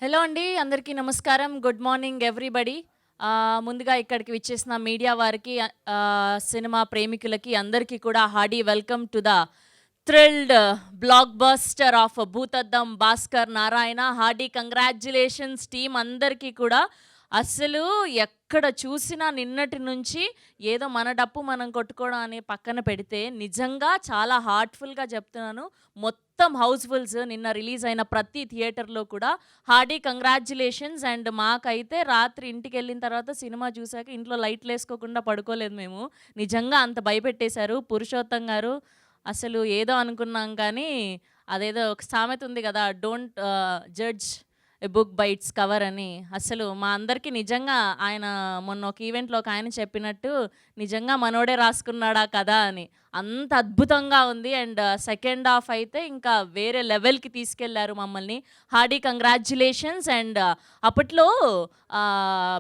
Hello అండి, అందరికీ నమస్కారం. Good morning everybody. ముందుగా ఇక్కడికి విచ్చేసిన మీడియా వారికి, సినిమా ప్రేమికులకి అందరికీ కూడా hearty welcome to the thrilled blockbuster of Bhoothaddam Bhaskar Narayana. Hearty congratulations team అందరికీ కూడా. అసలు ఎక్కడ చూసినా నిన్నటి నుంచి ఏదో మన డప్పు మనం కొట్టుకోవడం అని పక్కన పెడితే, నిజంగా చాలా హార్ట్ఫుల్గా చెప్తున్నాను, మొత్తం హౌస్ఫుల్స్ నిన్న రిలీజ్ అయిన ప్రతి థియేటర్లో కూడా హార్డీ కంగ్రాచ్యులేషన్స్. అండ్ మాకైతే రాత్రి ఇంటికి వెళ్ళిన తర్వాత సినిమా చూశాక ఇంట్లో లైట్లు వేసుకోకుండా పడుకోలేదు మేము. నిజంగా అంత భయపెట్టేశారు పురుషోత్తం గారు. అసలు ఏదో అనుకున్నాం కానీ, అదేదో ఒక సామెత ఉంది కదా, don't judge a book by its cover అని. అసలు మా అందరికీ నిజంగా ఆయన మొన్న ఒక ఈవెంట్లో ఒక ఆయన చెప్పినట్టు, నిజంగా మనోడే రాసుకున్నాడా కదా అని. అంత అద్భుతంగా ఉంది. అండ్ సెకండ్ హాఫ్ అయితే ఇంకా వేరే లెవెల్కి తీసుకెళ్లారు మమ్మల్ని. Hardy congratulations. అండ్ అప్పట్లో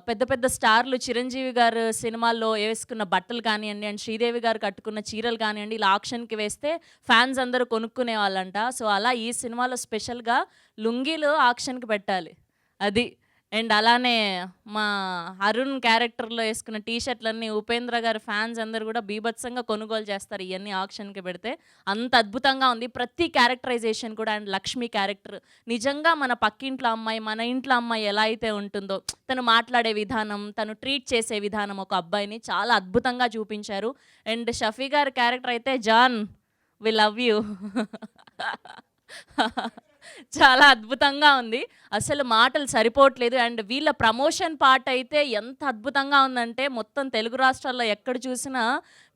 పెద్ద పెద్ద స్టార్లు చిరంజీవి గారు సినిమాల్లో వేసుకున్న బట్టలు కానివ్వండి, అండ్ శ్రీదేవి గారు కట్టుకున్న చీరలు కానివ్వండి, ఇలా ఆక్షన్కి వేస్తే ఫ్యాన్స్ అందరూ కొనుక్కునే వాళ్ళంట. సో అలా ఈ సినిమాలో స్పెషల్గా లుంగీలు ఆక్షన్కి పెట్టాలి అది. అండ్ అలానే మా అరుణ్ క్యారెక్టర్లో వేసుకున్న టీషర్ట్లన్నీ ఉపేంద్ర గారి ఫ్యాన్స్ అందరూ కూడా బీభత్సంగా కొనుగోలు చేస్తారు ఇవన్నీ ఆక్షన్కి పెడితే. అంత అద్భుతంగా ఉంది ప్రతి క్యారెక్టరైజేషన్ కూడా. అండ్ లక్ష్మి క్యారెక్టర్ నిజంగా మన పక్కింట్లో అమ్మాయి, మన ఇంట్లో అమ్మాయి ఎలా అయితే ఉంటుందో, తను మాట్లాడే విధానం, తను ట్రీట్ చేసే విధానం ఒక అబ్బాయిని చాలా అద్భుతంగా చూపించారు. అండ్ షఫీ గారి క్యారెక్టర్ అయితే, జాన్ వి లవ్ యూ చాలా అద్భుతంగా ఉంది. అసలు మాటలు సరిపోవట్లేదు. అండ్ వీళ్ళ ప్రమోషన్ పార్ట్ అయితే ఎంత అద్భుతంగా ఉందంటే, మొత్తం తెలుగు రాష్ట్రాల్లో ఎక్కడ చూసినా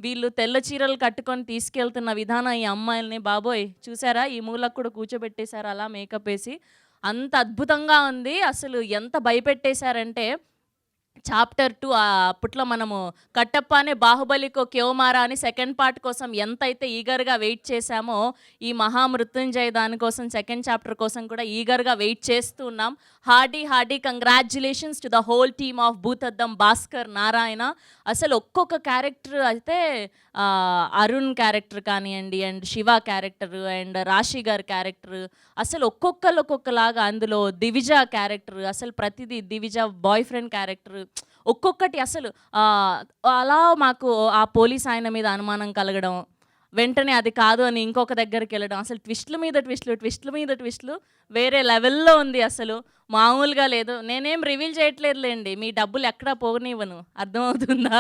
వీళ్ళు తెల్ల చీరలు కట్టుకొని తీసుకెళ్తున్న విధానం ఈ అమ్మాయిల్ని, బాబోయ్ చూసారా, ఈ మూలకు కూడా కూర్చోబెట్టేశారు అలా మేకప్ వేసి. అంత అద్భుతంగా ఉంది. అసలు ఎంత భయపెట్టేశారంటే, చాప్టర్ 2 అప్పట్లో మనము కట్టప్పానే బాహుబలికో క్యోమారా అని సెకండ్ పార్ట్ కోసం ఎంతైతే ఈగర్గా వెయిట్ చేశామో, ఈ మహామృత్యుంజయ్ దానికోసం సెకండ్ చాప్టర్ కోసం కూడా ఈగర్గా వెయిట్ చేస్తూ ఉన్నాం. Hearty congratulations to the whole team of Bhoothaddam Bhaskar Narayana. అసలు ఒక్కొక్క క్యారెక్టర్ అయితే, అరుణ్ క్యారెక్టర్ కానివ్వండి, and Shiva character, and Rashi గారి క్యారెక్టర్, అసలు ఒక్కొక్కలాగా. అందులో దివిజ క్యారెక్టర్, అసలు ప్రతిదీ దివిజ బాయ్ ఫ్రెండ్ క్యారెక్టర్, ఒక్కొక్కటి అసలు అలా మాకు ఆ పోలీస్ ఆయన మీద అనుమానం కలగడం, వెంటనే అది కాదు అని ఇంకొక దగ్గరికి వెళ్ళడం, అసలు ట్విస్టుల మీద ట్విస్టులు వేరే లెవెల్లో ఉంది. అసలు మామూలుగా లేదు. నేనేం రివీల్ చేయట్లేదులేండి, మీ డబ్బులు ఎక్కడా పోగనివ్వను, అర్థమవుతుందా?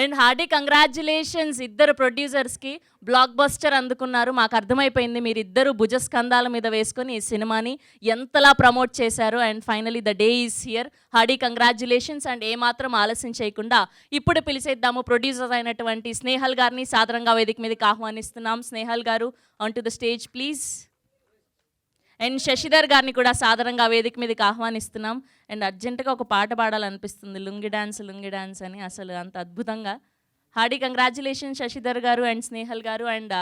అండ్ హార్డీ కంగ్రాచ్యులేషన్స్ ఇద్దరు ప్రొడ్యూసర్స్కి. బ్లాక్ బస్టర్ అందుకున్నారు. మాకు అర్థమైపోయింది మీరిద్దరు భుజస్కంధాల మీద వేసుకొని ఈ సినిమాని ఎంతలా ప్రమోట్ చేశారు. And finally the day is here. Hearty congratulations. And ఏమాత్రం ఆలస్యం చేయకుండా ఇప్పుడు పిలిచేద్దాము ప్రొడ్యూసర్ అయినటువంటి స్నేహల్ గారిని సాదరంగా వేదిక మీదకి ఆహ్వానిస్తున్నాం. Snehal garu on to the stage please. And Sashidhar గారిని కూడా సాధారణంగా వేదిక మీదకి ఆహ్వానిస్తున్నాం. అండ్ అర్జెంటుగా ఒక పాట పాడాలనిపిస్తుంది, లుంగి డాన్స్ అని. అసలు అంత అద్భుతంగా. హార్డీ కంగ్రాచ్యులేషన్స్ శశిధర్ గారు అండ్ స్నేహల్ గారు. And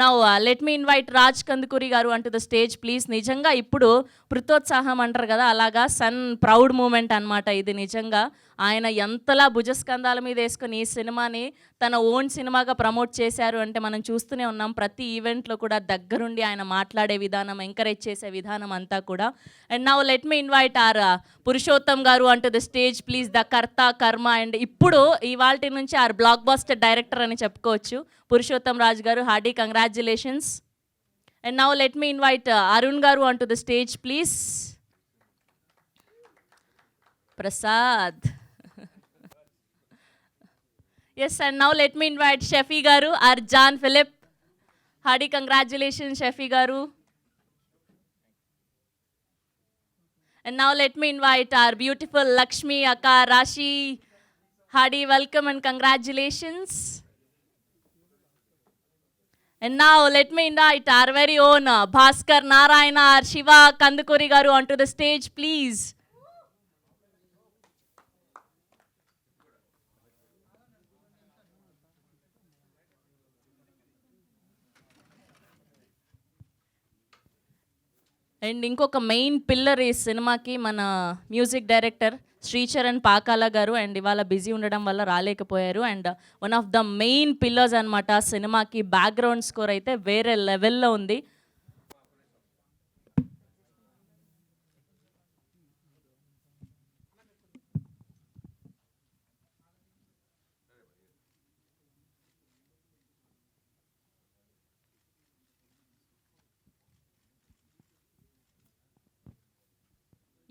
now let me invite Raj Kandukuri గారు అంటూ ద స్టేజ్ ప్లీజ్. నిజంగా ఇప్పుడు పృథోత్సాహం అంటారు కదా, అలాగా సన్ ప్రౌడ్ మూమెంట్ అనమాట ఇది. నిజంగా ఆయన ఎంతలా భుజస్కంధాల మీద వేసుకొని ఈ సినిమాని తన ఓన్ సినిమాగా ప్రమోట్ చేశారు అంటే మనం చూస్తూనే ఉన్నాం. ప్రతి ఈవెంట్లో కూడా దగ్గరుండి ఆయన మాట్లాడే విధానం, ఎంకరేజ్ చేసే విధానం అంతా కూడా. And now let me invite our Purushottam గారు onto the stage please, the కర్త కర్మ. అండ్ ఇప్పుడు ఇవాల్టి నుంచి ఆర్ బ్లాక్ బస్టర్ డైరెక్టర్ అని చెప్పుకోవచ్చు Purushottam Raju garu. Hearty congratulations. And now let me invite Arun garu onto the stage please. Prasad. Yes, and now let me invite Shafi Garu, our John Philip. Hardy congratulations, Shafi Garu. And now let me invite our beautiful Lakshmi Akka Rashi. Hardy welcome and congratulations. And now let me invite our very own Bhaskar Narayana, our Shiva Kandukuri Garu onto the stage, please. And ఇంకొక main pillar ఈ సినిమాకి మన music director Sricharan Pakala గారు. And ఇవాళ busy ఉండడం వల్ల రాలేకపోయారు. And one of the main pillars అనమాట సినిమాకి. బ్యాక్గ్రౌండ్ స్కోర్ అయితే వేరే లెవెల్లో ఉంది.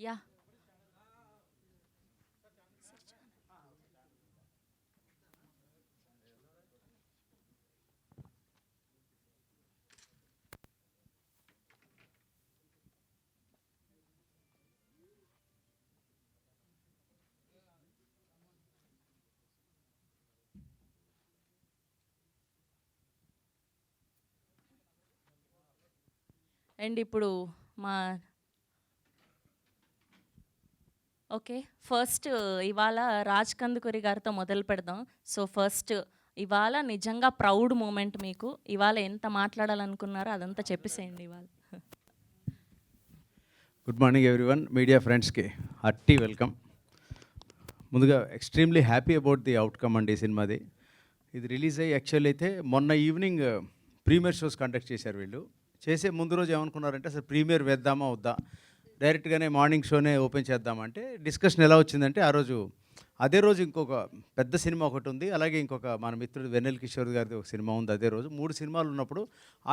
యాహ్! అండ్ ఇప్పుడు మా ఓకే. ఫస్ట్ ఇవాళ రాజ్ కందుకూరి గారితో మొదలు పెడదాం. సో, ఫస్ట్ ఇవాళ నిజంగా ప్రౌడ్ మూమెంట్ మీకు. ఇవాళ ఎంత మాట్లాడాలనుకున్నారో అదంతా చెప్పేసేయండి ఇవాళ. Good morning everyone. మీడియా ఫ్రెండ్స్కి హార్టీ వెల్కమ్. ముందుగా extremely happy about the outcome అండి ఈ సినిమాది. ఇది రిలీజ్ అయ్యి యాక్చువల్ అయితే మొన్న ఈవినింగ్ ప్రీమియర్ షోస్ కండక్ట్ చేశారు వీళ్ళు. చేసే ముందు రోజు ఏమనుకున్నారంటే అసలు ప్రీమియర్ వేద్దామా వద్దా, డైరెక్ట్గానే మార్నింగ్ షోనే ఓపెన్ చేద్దామంటే డిస్కషన్ ఎలా వచ్చిందంటే అదే రోజు ఇంకొక పెద్ద సినిమా ఒకటి ఉంది, అలాగే ఇంకొక మన మిత్రుడు వెన్నెల కిషోర్ గారిది ఒక సినిమా ఉంది అదే రోజు. 3 సినిమాలు ఉన్నప్పుడు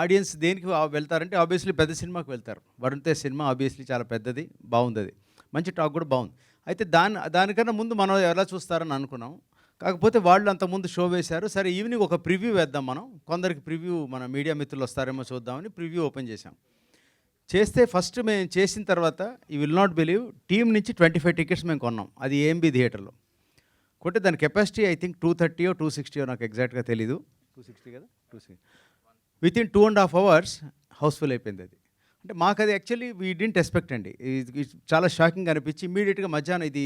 ఆడియన్స్ దేనికి వెళ్తారంటే ఆబ్వియస్లీ పెద్ద సినిమాకి వెళ్తారు. వరుణ్ తేజ్ సినిమా ఆబ్వియస్లీ చాలా పెద్దది, బాగుంది, అది మంచి టాక్ కూడా బాగుంది. అయితే దానికన్నా ముందు మనం ఎలా చూస్తారని అనుకున్నాం. కాకపోతే వాళ్ళు అంతకుముందు షో వేశారు. సరే ఈవినింగ్ ఒక ప్రివ్యూ వేద్దాం మనం, కొందరికి ప్రివ్యూ మన మీడియా మిత్రులు వస్తారేమో చూద్దామని ప్రివ్యూ ఓపెన్ చేశాం. చేస్తే ఫస్ట్ మేము చేసిన తర్వాత you will not believe, team నుంచి 25 టికెట్స్ మేము కొన్నాం. అది ఏఎంబీ థియేటర్లో కొంటే దాని కెపాసిటీ ఐ థింక్ 230 260 నాకు ఎగ్జాక్ట్గా తెలీదు. 260 కదా, 260. వితిన్ 2.5 hours హౌస్ఫుల్ అయిపోయింది అది. అంటే మాకు అది యాక్చువల్లీ వీ డింట్ ఎక్స్పెక్ట్ అండి. ఇది చాలా షాకింగ్ అనిపించి ఇమీడియట్గా మధ్యాహ్నం ఇది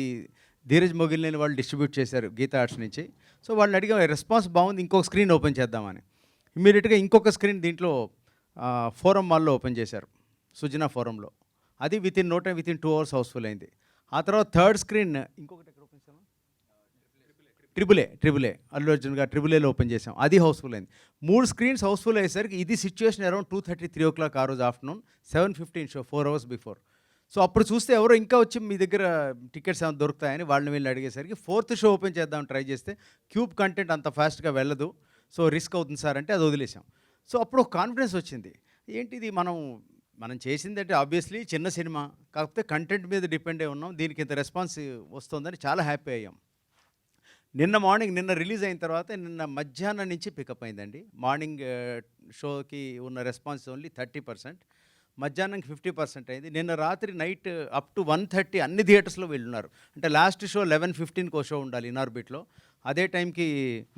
ధీరజ్ మొగిలినేని వాళ్ళు డిస్ట్రిబ్యూట్ చేశారు గీతా ఆర్ట్స్ నుంచి. సో వాళ్ళని అడిగా రెస్పాన్స్ బాగుంది, ఇంకొక స్క్రీన్ ఓపెన్ చేద్దామని. ఇమీడియట్గా ఇంకొక స్క్రీన్ దీంట్లో ఫోరం మాల్లో ఓపెన్ చేశారు, సుజనా ఫోరంలో. అది వితిన్ 2 hours హౌస్ఫుల్ అయింది. ఆ తర్వాత థర్డ్ స్క్రీన్ ఇంకొకటి ఎక్కడ ఓపెన్ చేసాము, ట్రిపుల్ ఏ అల్లు అర్జున్ గారు ట్రిపుల్ ఏలో ఓపెన్ చేసాం, అది హౌస్ఫుల్ అయింది. 3 స్క్రీన్స్ హౌస్ఫుల్ అయ్యేసరికి ఇది సిచ్యువేషన్ అరౌండ్ 2:30 3 o'clock ఆ రోజు afternoon, 7:15 show, 4 hours before. So అప్పుడు చూస్తే ఎవరో ఇంకా వచ్చి మీ దగ్గర టికెట్స్ ఏమైనా దొరుకుతాయని వాళ్ళని వీళ్ళు అడిగేసరికి 4th షో ఓపెన్ చేద్దాం ట్రై చేస్తే క్యూబ్ కంటెంట్ అంత ఫాస్ట్గా వెళ్ళదు, సో రిస్క్ అవుతుంది సార్ అంటే అది వదిలేసాం. సో అప్పుడు ఒక కాన్ఫిడెన్స్ వచ్చింది, ఏంటిది మనం చేసిందంటే ఆబ్వియస్లీ చిన్న సినిమా, కాకపోతే కంటెంట్ మీద డిపెండ్ అయి ఉన్నాం, దీనికి ఇంత రెస్పాన్స్ వస్తుందని చాలా హ్యాపీ అయ్యాం. నిన్న రిలీజ్ అయిన తర్వాత నిన్న మధ్యాహ్నం నుంచి పికప్ అయిందండి. మార్నింగ్ షోకి ఉన్న రెస్పాన్స్ ఓన్లీ 30%, మధ్యాహ్నంకి 50% అయింది. నిన్న రాత్రి నైట్ అప్ టు 1:30 అన్ని థియేటర్స్లో వెళ్ళున్నారు. అంటే లాస్ట్ షో 11:15 షో ఉండాలి ఇన్ఆర్బిట్లో, అదే టైంకి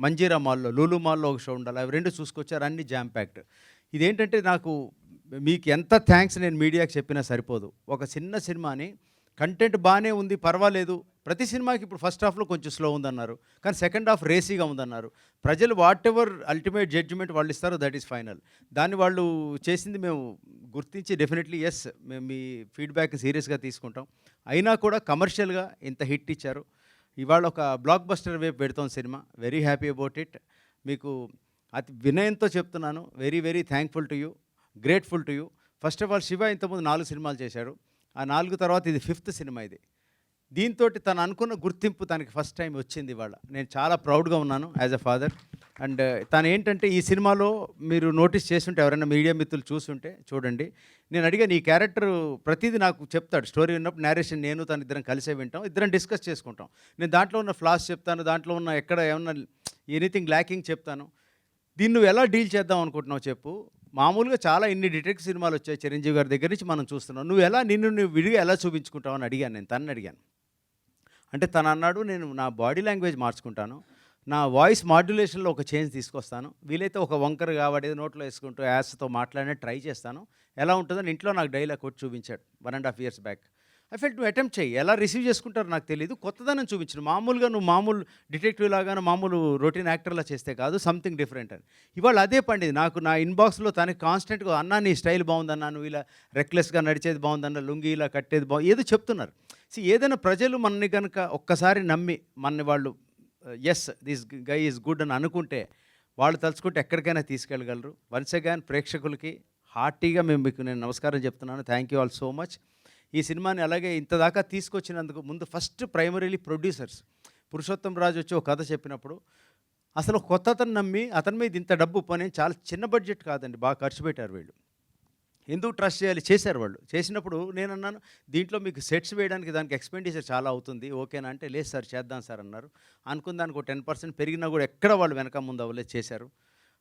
మంజీరా మాల్లో, లూలు మాల్లో ఒక షో ఉండాలి. అవి 2 చూసుకొచ్చారు, అన్ని జామ్ ప్యాక్డ్. ఇదేంటంటే మీకు ఎంత థ్యాంక్స్ నేను మీడియాకి చెప్పినా సరిపోదు. ఒక చిన్న సినిమాని కంటెంట్ బాగానే ఉంది, పర్వాలేదు. ప్రతి సినిమాకి ఇప్పుడు ఫస్ట్ హాఫ్లో కొంచెం స్లో ఉందన్నారు, కానీ సెకండ్ హాఫ్ రేసీగా ఉందన్నారు. ప్రజలు వాట్ ఎవర్ అల్టిమేట్ జడ్జిమెంట్ వాళ్ళు ఇస్తారో దట్ ఈస్ ఫైనల్. దాన్ని వాళ్ళు చేసింది మేము గుర్తించి డెఫినెట్లీ ఎస్, మేము మీ ఫీడ్బ్యాక్ సీరియస్గా తీసుకుంటాం. అయినా కూడా కమర్షియల్గా ఇంత హిట్ ఇచ్చారు. ఇవాళ ఒక బ్లాక్ బస్టర్ వైపు పెడుతోం cinema. Very happy about it. మీకు అతి వినయంతో చెప్తున్నాను, very very thankful to you, grateful to you. First of all Shiva ఇంతకుముందు 4 సినిమాలు చేశాడు, ఆ 4 తర్వాత ఇది 5th సినిమా ఇది. దీంతో తను అనుకున్న గుర్తింపు తనకి ఫస్ట్ టైం వచ్చింది ఇవాళ. నేను చాలా ప్రౌడ్గా ఉన్నాను యాజ్ అ ఫాదర్. అండ్ తను ఏంటంటే ఈ సినిమాలో మీరు నోటీస్ చేస్తుంటే, ఎవరైనా మీడియా మిత్రులు చూస్తుంటే చూడండి, నేను అడిగాను ఈ క్యారెక్టర్ ప్రతిదీ నాకు చెప్తాడు. స్టోరీ ఉన్నప్పుడు నేరేషన్ నేను తను ఇద్దరం కలిసే వింటాం, ఇద్దరం డిస్కస్ చేసుకుంటాం. నేను దాంట్లో ఉన్న ఫ్లాస్ చెప్తాను, దాంట్లో ఉన్న ఎక్కడ ఏమన్నా ఎనీథింగ్ ల్యాకింగ్ చెప్తాను. దీన్ని నువ్వు ఎలా డీల్ చేద్దాం అనుకుంటున్నావు చెప్పు. మామూలుగా చాలా ఇన్ని డిటెక్టివ్ సినిమాలు వచ్చాయి చిరంజీవి గారి దగ్గర నుంచి మనం చూస్తున్నాం, నువ్వు విడిగా ఎలా చూపించుకుంటావు అని అడిగాను. నేను తనని అడిగాను. అంటే తను అన్నాడు, నేను నా బాడీ లాంగ్వేజ్ మార్చుకుంటాను, నా వాయిస్ మాడ్యులేషన్లో ఒక చేంజ్ తీసుకొస్తాను, వీలైతే ఒక వంకర కాబట్టి నోట్లో వేసుకుంటూ యాస్తో మాట్లాడినా ట్రై చేస్తాను, ఎలా ఉంటుందని ఇంట్లో నాకు డైలాగ్ కొట్టి చూపించాడు 1.5 years బ్యాక్. ఐ ఫెల్ట్ నువ్వు అటెంప్ట్ చేయి, ఎలా రిసీవ్ చేసుకుంటారో నాకు తెలియదు, కొత్తదనం చూపించను. మామూలుగా నువ్వు మామూలు డిటెక్టివ్ లాగాను మామూలు రొటీన్ యాక్టర్లా చేస్తే కాదు, సంథింగ్ డిఫరెంట్ అని. ఇవాళ అదే పండింది నాకు. నా ఇన్బాక్స్లో తనకి కాన్స్టెంట్గా అన్నా నీ స్టైల్ బాగుందన్నా, నువ్వు ఇలా రెక్లెస్గా నడిచేది బాగుందన్నా, లుంగి ఇలా కట్టేది బాగుంది ఏదో చెప్తున్నారు. ఏదైనా ప్రజలు మనని కనుక ఒక్కసారి నమ్మి మనని వాళ్ళు yes this guy is good అని అనుకుంటే, వాళ్ళు తలుచుకుంటే ఎక్కడికైనా తీసుకెళ్ళగలరు. వన్స్ అగైన్ ప్రేక్షకులకి హార్టీగా మీకు నేను నమస్కారం చెప్తున్నాను. Thank you all so much. ఈ సినిమాని అలాగే ఇంత దాకా తీసుకొచ్చినందుకు ముందు ఫస్ట్ ప్రైమరీలీ ప్రొడ్యూసర్స్ పురుషోత్తం రాజు వచ్చి ఒక కథ చెప్పినప్పుడు అసలు కొత్త అతను నమ్మి అతని మీద ఇంత డబ్బు పని, చాలా చిన్న బడ్జెట్ కాదండి, బాగా ఖర్చు పెట్టారు వీళ్ళు. ఎందుకు ట్రస్ట్ చేయాలి? చేశారు వాళ్ళు. చేసినప్పుడు నేనన్నాను, "దీంట్లో మీకు సెట్స్ వేయడానికి దానికి ఎక్స్‌పెండిచర్ చాలా అవుతుంది. ఓకేనా?" అంటే, "లేదు సార్ చేద్దాం సార్" అన్నారు. అనుకున్న దానికి ఒక 10% పెరిగినా కూడా ఎక్కడ వాళ్ళు వెనక ముందు అవ్వలేదు, చేశారు.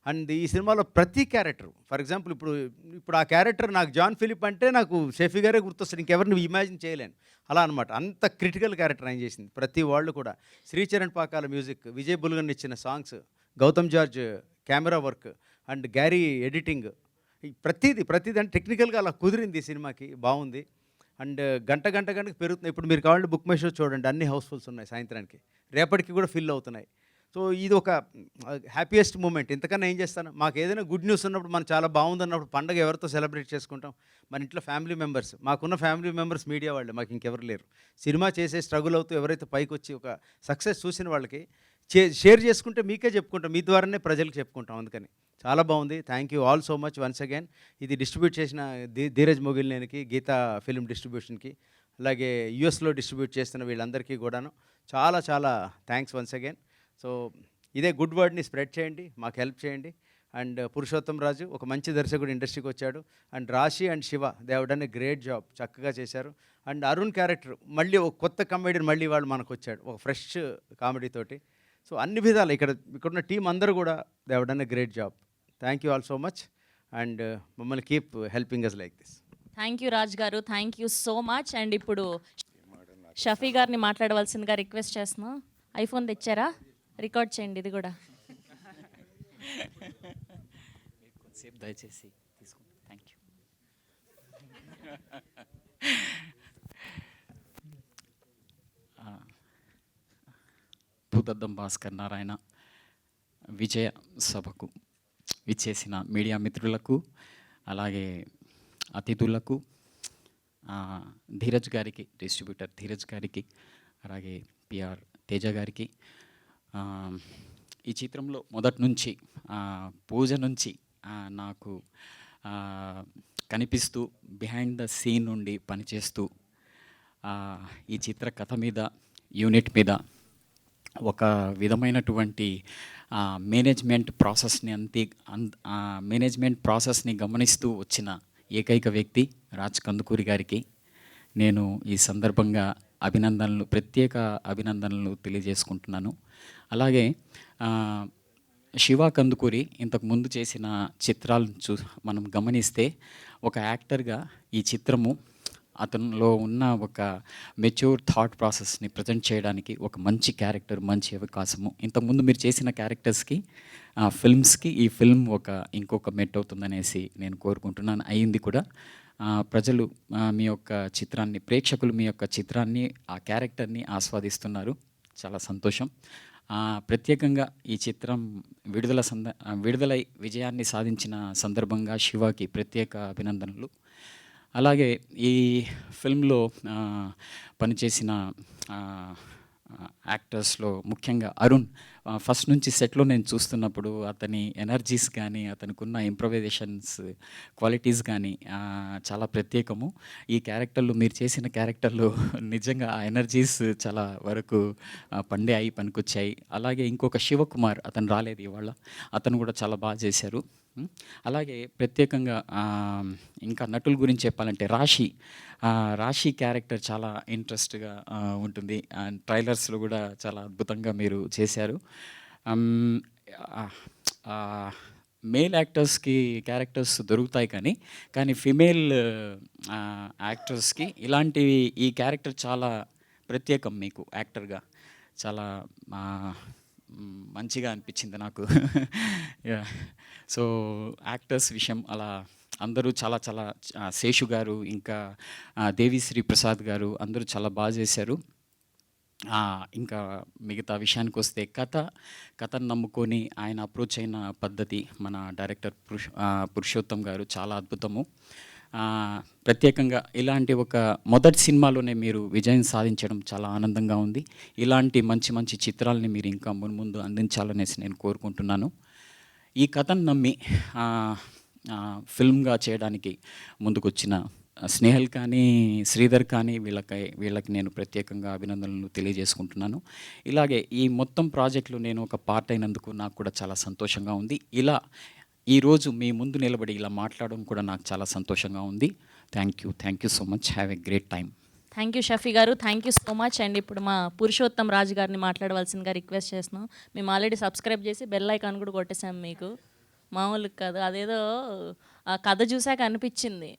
అండ్ ఈ సినిమాలో ప్రతి క్యారెక్టర్ ఫర్ ఎగ్జాంపుల్ ఇప్పుడు ఆ క్యారెక్టర్ నాకు జాన్ ఫిలిప్ అంటే నాకు షెఫీ గారే గుర్తొస్తారు. ఇంకెవరిని ఇమాజిన్ చేయలేను. అలా అనమాట. అంత క్రిటికల్ క్యారెక్టర్ ఆయన చేసింది. ప్రతి వాళ్ళు కూడా. శ్రీచరణ్ పాకాల మ్యూజిక్, విజయ్ బుల్గన్ ఇచ్చిన songs, Gautham George camera work and Garry editing. ఈ ప్రతీది అంటే టెక్నికల్‌గా అలా కుదిరింది ఈ సినిమాకి. బావుంది. అండ్ గంటకి పెరుగుతుంది. ఇప్పుడు మీరు కావాలంటే బుక్ మై షో చూడండి. అన్ని హౌస్‌ఫుల్స్ ఉన్నాయి సాయంత్రానికి. రేపటికి కూడా ఫిల్ అవుతున్నాయి. సో ఇది ఒక హ్యాపీయెస్ట్ మూమెంట్. ఇంతకన్నా ఏం చేస్తాను? మాకేదైనా గుడ్ న్యూస్ ఉన్నప్పుడు మనం చాలా బావుందన్నప్పుడు పండగ ఎవరితో సెలబ్రేట్ చేసుకుంటాం? మన ఇంట్లో ఫ్యామిలీ మెంబర్స్. మాకున్న ఫ్యామిలీ మెంబర్స్ మీడియా వాళ్ళే. మాకు ఇంకెవరు లేరు. సినిమా చేసే స్ట్రగుల్ అవుతూ ఎవరైతే పైకొచ్చి ఒక సక్సెస్ చూసిన వాళ్ళకి షేర్ చేసుకుంటే మీకే చెప్పుకుంటాం. మీ ద్వారానే ప్రజలకు చెప్పుకుంటాం. అందుకని చాలా బాగుంది. Thank you all so much once again. ఇది డిస్ట్రిబ్యూట్ చేసిన ధీరజ్ మొగిలినేనికి, గీతా ఫిల్మ్ డిస్ట్రిబ్యూషన్‌కి, అలాగే యూఎస్‌లో డిస్ట్రిబ్యూట్ చేస్తున్న వీళ్ళందరికీ కూడాను చాలా చాలా థ్యాంక్స్ వన్స్ అగైన్. సో ఇదే గుడ్ వర్డ్‌ని స్ప్రెడ్ చేయండి. మాకు హెల్ప్ చేయండి. అండ్ పురుషోత్తం రాజు ఒక మంచి దర్శకుడు ఇండస్ట్రీకి వచ్చాడు. అండ్ రాశి and Shiva they have done a great job. చక్కగా చేశారు. అండ్ అరుణ్ క్యారెక్టర్ మళ్ళీ ఒక కొత్త కామెడీని మళ్ళీ వాళ్ళు మనకొచ్చాడు. ఒక ఫ్రెష్ కామెడీ తోటి. సో అన్ని విధాలు ఇక్కడున్న టీం అందరూ కూడా they have done a great job. Thank you all so much. And మమ్మల్ని keep helping us like this. Thank you Raj గారు. Thank you so much. And ఇప్పుడు షఫీ గారిని మాట్లాడవలసిందిగా రిక్వెస్ట్ చేస్తున్నాం. ఐఫోన్ తెచ్చారా? రికార్డ్ చేయండి ఇది కూడా. కొద్దిసేపు దయచేసి తీసుకుంటాం. Thank you. భూదద్దం భాస్కర్ నారాయణ విజయ సభకు విచ్చేసిన మీడియా మిత్రులకు, అలాగే అతిథులకు, ధీరజ్ గారికి, డిస్ట్రిబ్యూటర్ ధీరజ్ గారికి, అలాగే పిఆర్ తేజ గారికి, ఈ చిత్రంలో మొదటి నుంచి పూజ నుంచి నాకు కనిపిస్తూ బిహైండ్ ద సీన్ నుండి పనిచేస్తూ ఈ చిత్ర కథ మీద, యూనిట్ మీద ఒక విధమైనటువంటి మేనేజ్మెంట్ ప్రాసెస్ని గమనిస్తూ వచ్చిన ఏకైక వ్యక్తి రాజ్ కందుకూరి గారికి నేను ఈ సందర్భంగా ప్రత్యేక అభినందనలు తెలియజేసుకుంటున్నాను. అలాగే శివ కందుకూరి ఇంతకు ముందు చేసిన చిత్రాలను మనం గమనిస్తే ఒక యాక్టర్గా ఈ చిత్రము అతనిలో ఉన్న ఒక మెచ్యూర్ థాట్ ప్రాసెస్ని ప్రజెంట్ చేయడానికి ఒక మంచి క్యారెక్టర్, మంచి అవకాశము. ఇంతకుముందు మీరు చేసిన క్యారెక్టర్స్కి, ఫిల్మ్స్కి ఈ ఫిల్మ్ ఇంకొక మెట్ అవుతుందనేసి నేను కోరుకుంటున్నాను. అయింది కూడా. ప్రజలు మీ యొక్క చిత్రాన్ని, ప్రేక్షకులు మీ యొక్క చిత్రాన్ని, ఆ క్యారెక్టర్ని ఆస్వాదిస్తున్నారు. చాలా సంతోషం. ప్రత్యేకంగా ఈ చిత్రం విడుదలై విజయాన్ని సాధించిన సందర్భంగా శివకి ప్రత్యేక అభినందనలు. అలాగే ఈ ఫిల్మ్లో పనిచేసిన యాక్టర్స్లో ముఖ్యంగా అరుణ్, ఫస్ట్ నుంచి సెట్లో నేను చూస్తున్నప్పుడు అతని ఎనర్జీస్ కానీ, అతనికి ఉన్న ఇంప్రవైజేషన్స్ క్వాలిటీస్ కానీ చాలా ప్రత్యేకము. ఈ క్యారెక్టర్లు, మీరు చేసిన క్యారెక్టర్లు నిజంగా ఆ ఎనర్జీస్ చాలా వరకు పండాయి, పనికొచ్చాయి. అలాగే ఇంకొక శివకుమార్, అతను రాలేదు ఇవాళ, అతను కూడా చాలా బాగా చేశారు. అలాగే ప్రత్యేకంగా ఇంకా నటుల గురించి చెప్పాలంటే రాశి క్యారెక్టర్ చాలా ఇంట్రెస్ట్గా ఉంటుంది. ట్రైలర్స్లో కూడా చాలా అద్భుతంగా మీరు చేశారు. మేల్ యాక్టర్స్కి క్యారెక్టర్స్ దొరుకుతాయి కానీ ఫిమేల్ యాక్టర్స్కి ఇలాంటివి, ఈ క్యారెక్టర్ చాలా ప్రత్యేకం మీకు యాక్టర్గా. చాలా మంచిగా అనిపించింది నాకు. సో యాక్టర్స్ విషయం అలా అందరూ చాలా చాలా శేషు గారు, ఇంకా దేవిశ్రీ ప్రసాద్ గారు అందరూ చాలా బాగా చేశారు. ఇంకా మిగతా విషయానికి వస్తే కథను నమ్ముకొని ఆయన అప్రోచ్ అయిన పద్ధతి, మన డైరెక్టర్ పురుషోత్తం గారు చాలా అద్భుతము. ప్రత్యేకంగా ఇలాంటి ఒక మొదటి సినిమాలోనే మీరు విజయం సాధించడం చాలా ఆనందంగా ఉంది. ఇలాంటి మంచి మంచి చిత్రాలని మీరు ఇంకా మున్ముందు అందించాలనేసి నేను కోరుకుంటున్నాను. ఈ కథను నమ్మి ఫిల్మ్గా చేయడానికి ముందుకొచ్చిన స్నేహల్ కానీ, శ్రీధర్ కానీ, వీళ్ళకి నేను ప్రత్యేకంగా అభినందనలు తెలియజేసుకుంటున్నాను. ఇలాగే ఈ మొత్తం ప్రాజెక్టులో నేను ఒక పార్ట్ అయినందుకు నాకు కూడా చాలా సంతోషంగా ఉంది. ఇలా ఈరోజు మీ ముందు నిలబడి ఇలా మాట్లాడడం కూడా నాకు చాలా సంతోషంగా ఉంది. Thank you so much. Have a great time. Thank you Shafi గారు, thank you so much. And ఇప్పుడు మా పురుషోత్తం రాజు గారిని మాట్లాడవలసిందిగా రిక్వెస్ట్ చేస్తున్నాం. మేము ఆల్రెడీ సబ్స్క్రైబ్ చేసి బెల్ ఐకాన్ కూడా కొట్టేసాం మీకు. మామూలుగా కాదు, అదేదో ఆ కథ చూసాక అనిపించింది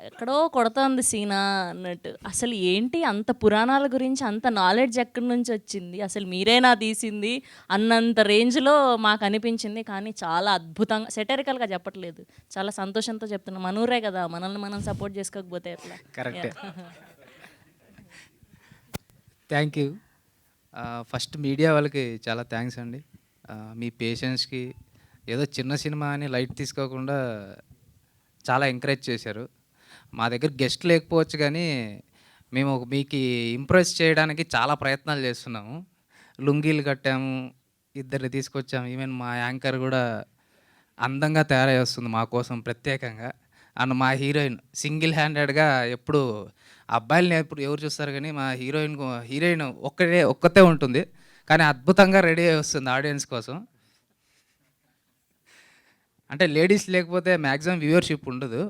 ఎక్కడో కొడుతోంది సీనా అన్నట్టు. అసలు ఏంటి అంత పురాణాల గురించి అంత నాలెడ్జ్ ఎక్కడి నుంచి వచ్చింది, అసలు మీరేనా తీసింది అన్నంత రేంజ్లో మాకు అనిపించింది. కానీ చాలా అద్భుతంగా, సెటరికల్గా చెప్పట్లేదు, చాలా సంతోషంతో చెప్తున్నాం. మనూరే కదా, మనల్ని మనం సపోర్ట్ చేసుకోకపోతే ఎట్లా. కరెక్టే. Thank you. ఫస్ట్ మీడియా వాళ్ళకి చాలా థ్యాంక్స్ అండి. మీ పేషెన్స్కి, ఏదో చిన్న సినిమా అని లైట్ తీసుకోకుండా చాలా ఎంకరేజ్ చేశారు. మా దగ్గర గెస్ట్ లేకపోవచ్చు కానీ మేము మీకు ఇంప్రెస్ చేయడానికి చాలా ప్రయత్నాలు చేస్తున్నాము. లుంగీలు కట్టాము, ఇద్దరిని తీసుకొచ్చాము. ఈవెన్ మా యాంకర్ కూడా అందంగా తయారై వస్తుంది మా కోసం ప్రత్యేకంగా. అండ్ మా హీరోయిన్ సింగిల్ హ్యాండెడ్గా ఎప్పుడు అబ్బాయిలని ఎప్పుడు ఎవరు చూస్తారు కానీ మా హీరోయిన్ ఒక్కతే ఉంటుంది, కానీ అద్భుతంగా రెడీ అయి వస్తుంది ఆడియన్స్ కోసం. అంటే లేడీస్ లేకపోతే మ్యాక్సిమం వ్యూవర్షిప్ ఉండదు,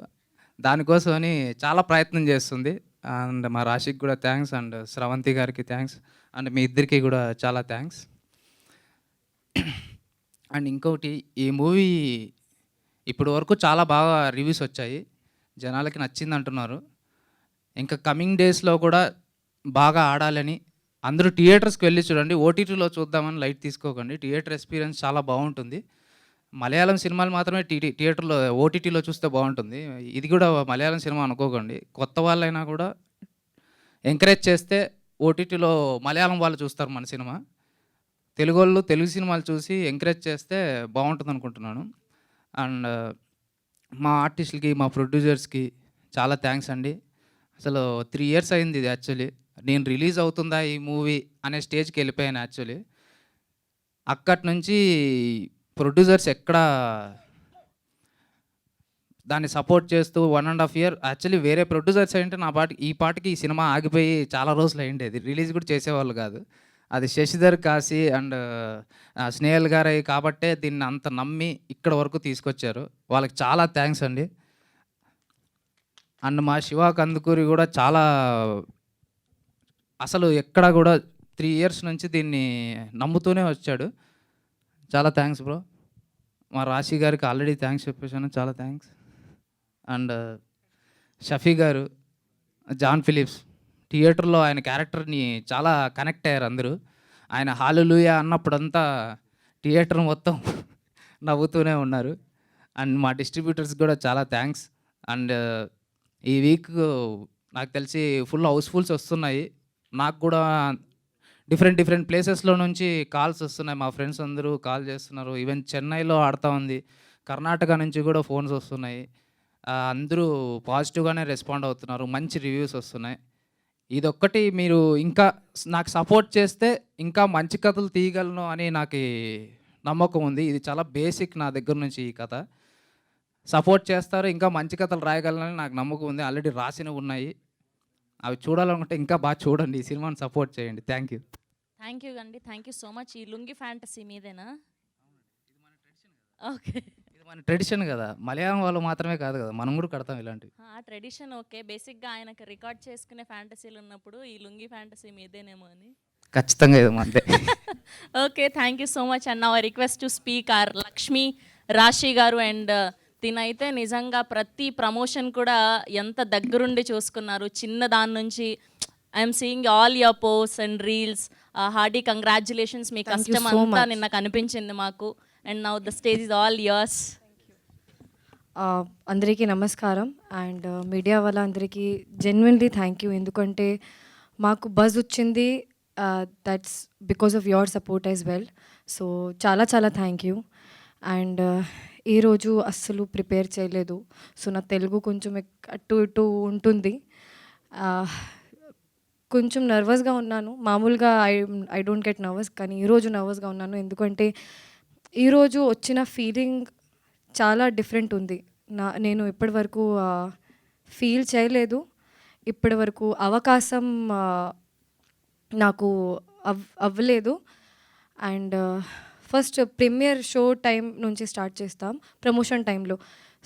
దానికోసమని చాలా ప్రయత్నం చేస్తుంది. అండ్ మా రాశికి కూడా థ్యాంక్స్, అండ్ స్రవంతి గారికి థ్యాంక్స్, అండ్ మీ ఇద్దరికి కూడా చాలా థ్యాంక్స్. అండ్ ఇంకొకటి, ఈ మూవీ ఇప్పటి వరకు చాలా బాగా రివ్యూస్ వచ్చాయి, జనాలకి నచ్చింది అంటున్నారు. ఇంకా కమింగ్ డేస్లో కూడా బాగా ఆడాలని అందరూ థియేటర్స్కి వెళ్ళి చూడండి. ఓటీటీలో చూద్దామని లైట్ తీసుకోకండి, థియేటర్ ఎక్స్పీరియన్స్ చాలా బాగుంటుంది. మలయాళం సినిమాలు మాత్రమే థియేటర్లో ఓటీటీలో చూస్తే బాగుంటుంది. ఇది కూడా మలయాళం సినిమా అనుకోకండి. కొత్త వాళ్ళైనా కూడా ఎంకరేజ్ చేస్తే ఓటీటీలో మలయాళం వాళ్ళు చూస్తారు మన సినిమా. తెలుగు వాళ్ళు తెలుగు సినిమాలు చూసి ఎంకరేజ్ చేస్తే బాగుంటుంది అనుకుంటున్నాను. అండ్ మా ఆర్టిస్టులకి, మా ప్రొడ్యూసర్స్కి చాలా థ్యాంక్స్ అండి. అసలు 3 years అయింది ఇది యాక్చువల్లీ. నేను రిలీజ్ అవుతుందా ఈ మూవీ అనే స్టేజ్కి వెళ్ళిపోయాను యాక్చువల్లీ. అక్కడి నుంచి ప్రొడ్యూసర్స్ ఎక్కడ దాన్ని సపోర్ట్ చేస్తూ 1.5 year యాక్చువల్లీ వేరే ప్రొడ్యూసర్స్ ఏంటంటే ఈ పాటికి ఈ సినిమా ఆగిపోయి చాలా రోజులు అయ్యిండేది, రిలీజ్ కూడా చేసేవాళ్ళు కాదు. అది శశిధర్ కాశీ అండ్ స్నేహల్ గారు కాబట్టే దీన్ని అంత నమ్మి ఇక్కడ వరకు తీసుకొచ్చారు. వాళ్ళకి చాలా థ్యాంక్స్ అండి. అండ్ మా శివ కందుకూరి కూడా చాలా, అసలు ఎక్కడ కూడా 3 years నుంచి దీన్ని నమ్ముతూనే వచ్చాడు. చాలా థ్యాంక్స్ బ్రో. మా రాశి గారికి ఆల్రెడీ థ్యాంక్స్ చెప్పేసాను, చాలా థ్యాంక్స్. అండ్ షఫీ గారు, జాన్ ఫిలిప్స్, థియేటర్లో ఆయన క్యారెక్టర్ని చాలా కనెక్ట్ అయ్యారు అందరూ. ఆయన హల్లెలూయా అన్నప్పుడంతా థియేటర్ మొత్తం నవ్వుతూనే ఉన్నారు. అండ్ మా డిస్ట్రిబ్యూటర్స్ కూడా చాలా థ్యాంక్స్. అండ్ ఈ వీక్ నాకు తెలిసి ఫుల్ హౌస్ఫుల్స్ వస్తున్నాయి. నాకు కూడా డిఫరెంట్ ప్లేసెస్లో నుంచి కాల్స్ వస్తున్నాయి. మా ఫ్రెండ్స్ అందరూ కాల్ చేస్తున్నారు. ఈవెన్ చెన్నైలో ఆడుతూ ఉంది, కర్ణాటక నుంచి కూడా ఫోన్స్ వస్తున్నాయి. అందరూ పాజిటివ్గానే రెస్పాండ్ అవుతున్నారు, మంచి రివ్యూస్ వస్తున్నాయి. ఇదొక్కటి మీరు ఇంకా నాకు సపోర్ట్ చేస్తే ఇంకా మంచి కథలు తీయగలను అని నాకు నమ్మకం ఉంది. ఇది చాలా బేసిక్ నా దగ్గర నుంచి ఈ కథ. సపోర్ట్ చేస్తారు, ఇంకా మంచి కథలు రాయగలనని నాకు నమ్మకం ఉంది. ఆల్రెడీ రాసినవి ఉన్నాయి, అవి చూడాలనుకుంటే ఇంకా బాగా చూడండి, ఈ సినిమాని సపోర్ట్ చేయండి. Thank you. థ్యాంక్ యూ అండి, థ్యాంక్ యూ సో మచ్. ఈ లుంగి ఫ్యాంటసీ మీదేనా? ఓకే, ఇది మన ట్రెడిషన్ కదా, మలయాళం వాళ్ళు మాత్రమే కాదు కదా, మనం కూడా కడతాం ఇలాంటివి. ఆ ట్రెడిషన్ ఓకే. బేసిక్గా ఆయనకి రికార్డ్ చేసుకునే ఫ్యాంటసీలు ఉన్నప్పుడు ఈ లుంగి ఫ్యాంటసీ మీదేనేమో అని. ఖచ్చితంగా ఇది అంతే. Okay, thank you so much. And now I request to speak our Lakshmi Rashi garu. And తినైతే నిజంగా ప్రతి ప్రమోషన్ కూడా ఎంత దగ్గరుండి చూసుకున్నారు, చిన్న దాని నుంచి. I'm seeing all your post and reels. Hearty congratulations, మీ కష్టం అంతా నిన్న కనిపించింది మాకు. And now the stage is all yours. అందరికీ నమస్కారం. అండ్ మీడియా వాళ్ళందరికీ జెన్యున్లీ థ్యాంక్ యూ. ఎందుకంటే మాకు బజ్ వచ్చింది, that's because of your support as well. So చాలా థ్యాంక్ యూ. అండ్ ఈరోజు అస్సలు ప్రిపేర్ చేయలేదు, సో నా తెలుగు కొంచెం అటు ఇటు ఉంటుంది. కొంచెం నర్వస్గా ఉన్నాను. మామూలుగా ఐ డోంట్ గెట్ నర్వస్, కానీ ఈరోజు నర్వస్గా ఉన్నాను. ఎందుకంటే ఈరోజు వచ్చిన ఫీలింగ్ చాలా డిఫరెంట్ ఉంది. నేను ఇప్పటి వరకు ఫీల్ చేయలేదు. ఇప్పటి వరకు అవకాశం నాకు అవ్వలేదు. And first premiere show time నుంచి స్టార్ట్ చేస్తాం, ప్రమోషన్ టైంలో.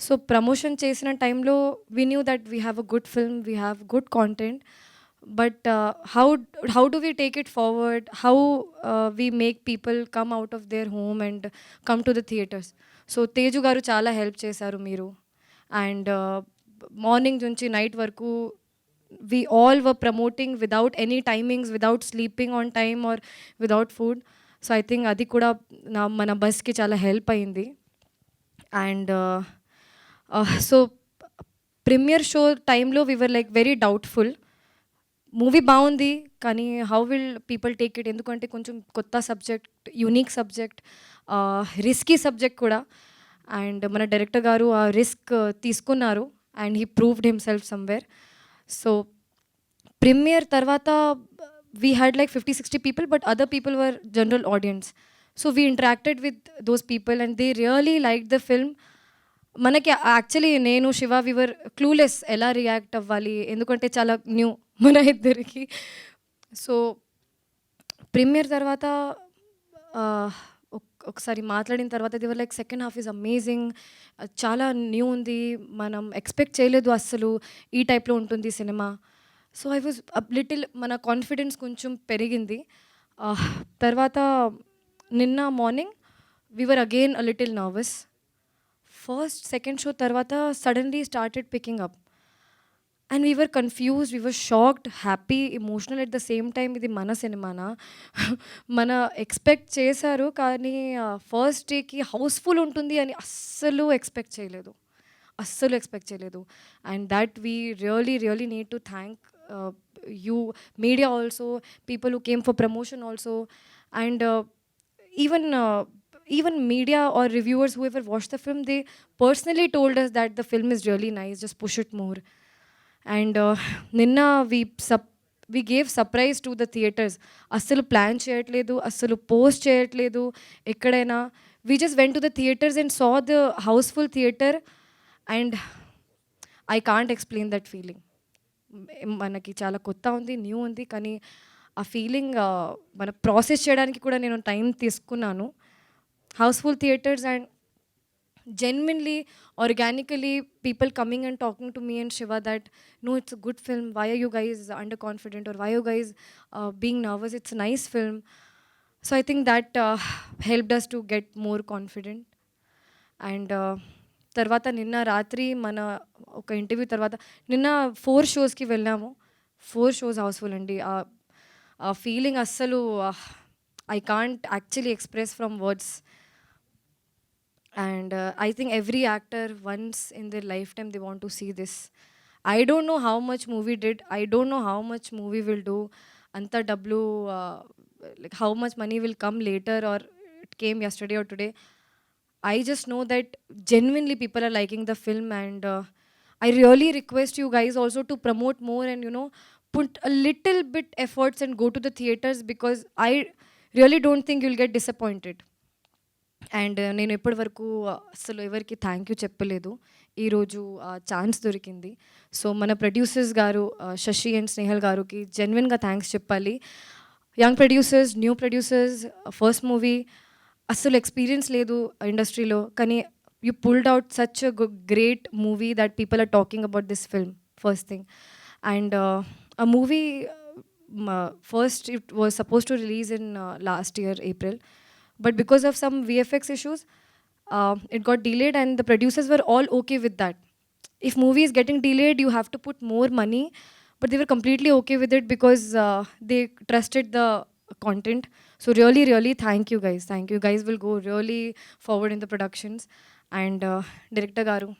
సో ప్రమోషన్ చేసిన టైంలో we knew that we have a good film, we have good content, but how do we take it forward, how we make people come out of their home and come to the theatres. So Teju గారు చాలా help చేశారు మీరు. And morning నుంచి night వరకు we all were promoting without any timings, without sleeping on time or without food. So I think adi kuda mana bus ki chala help ayindi. And so premiere show time lo we were like very doubtful. Movie బాగుంది కానీ how will people take it, ఎందుకంటే కొంచెం కొత్త subject, unique subject, risky subject కూడా. And మన director గారు ఆ risk తీసుకున్నారు and he proved himself somewhere. So premiere తర్వాత we had like 50-60 people, but other people were general audience. So we interacted with those people and they really liked the film. మనకి actually నేను Shiva we were clueless ఎలా react అవ్వాలి, ఎందుకంటే చాలా new మన ఇద్దరికి. So premiere తర్వాత ఒకసారి మాట్లాడిన తర్వాత they were like second half is amazing, చాలా న్యూ ఉంది, మనం ఎక్స్పెక్ట్ చేయలేదు అస్సలు ఈ టైప్లో ఉంటుంది cinema. So I was little, మన కాన్ఫిడెన్స్ కొంచెం పెరిగింది. తర్వాత నిన్న morning we were again a little nervous. First second show తర్వాత suddenly started picking up and we were confused, we were shocked, happy, emotional at the same time. ఇది మన సినిమానా, మన ఎక్స్పెక్ట్ చేశారు కానీ ఫస్ట్ డేకి హౌస్ఫుల్ ఉంటుంది అని అస్సలు ఎక్స్పెక్ట్ చేయలేదు, అస్సలు ఎక్స్పెక్ట్ చేయలేదు. And that we really need to thank you, media also, people who came for promotion also, and even media or reviewers whoever watched the film, they personally told us that the film is really nice, just push it more. And ninna we gave surprise to the theaters. Assalu plan cheyatledu, assalu post cheyatledu ekkadaina. We just went to the theaters and saw the houseful theater and I can't explain that feeling. మనకి చాలా కొత్త ఉంది, new ఉంది, కానీ ఆ feeling మన process చేయడానికి కూడా నేను టైం తీసుకున్నాను. Houseful theatres and genuinely, organically, people coming and talking to me and Shiva that, no, it's a good film, why are you guys underconfident, or why are you guys being nervous, it's a nice film. So I think that helped us to get more confident. And తర్వాత నిన్న రాత్రి మన ఒక interview తర్వాత నిన్న 4 షోస్కి వెళ్ళాము, 4 shows Housefull అండి. ఆ ఫీలింగ్ అస్సలు I can't actually express from words. And I think every actor once in their lifetime they want to see this. I don't know how much movie did, I don't know how much movie will do, anta double like how much money will come later or it came yesterday or today. I just know that genuinely people are liking the film, and I really request you guys also to promote more and put a little bit efforts and go to the theaters, because I really don't think you'll get disappointed. And నేను ఎప్పటి వరకు అసలు ఎవరికి thank you చెప్పలేదు, ఈరోజు chance దొరికింది. So మన producers గారు శశి అండ్ స్నేహల్ గారికి జెన్యున్గా థ్యాంక్స్ చెప్పాలి. Young producers, new producers, first movie, అస్సలు ఎక్స్పీరియన్స్ లేదు ఇండస్ట్రీలో, కానీ you pulled out such a great movie that people are talking about this film, first thing. And ఆ movie first it was suppose to release in last year April. But because of some VFX issues, it got delayed, and the producers were all okay with that. If movie is getting delayed, you have to put more money, but they were completely okay with it because they trusted the content. So really thank you guys. Thank you. You guys will go really forward in the productions. And director garu,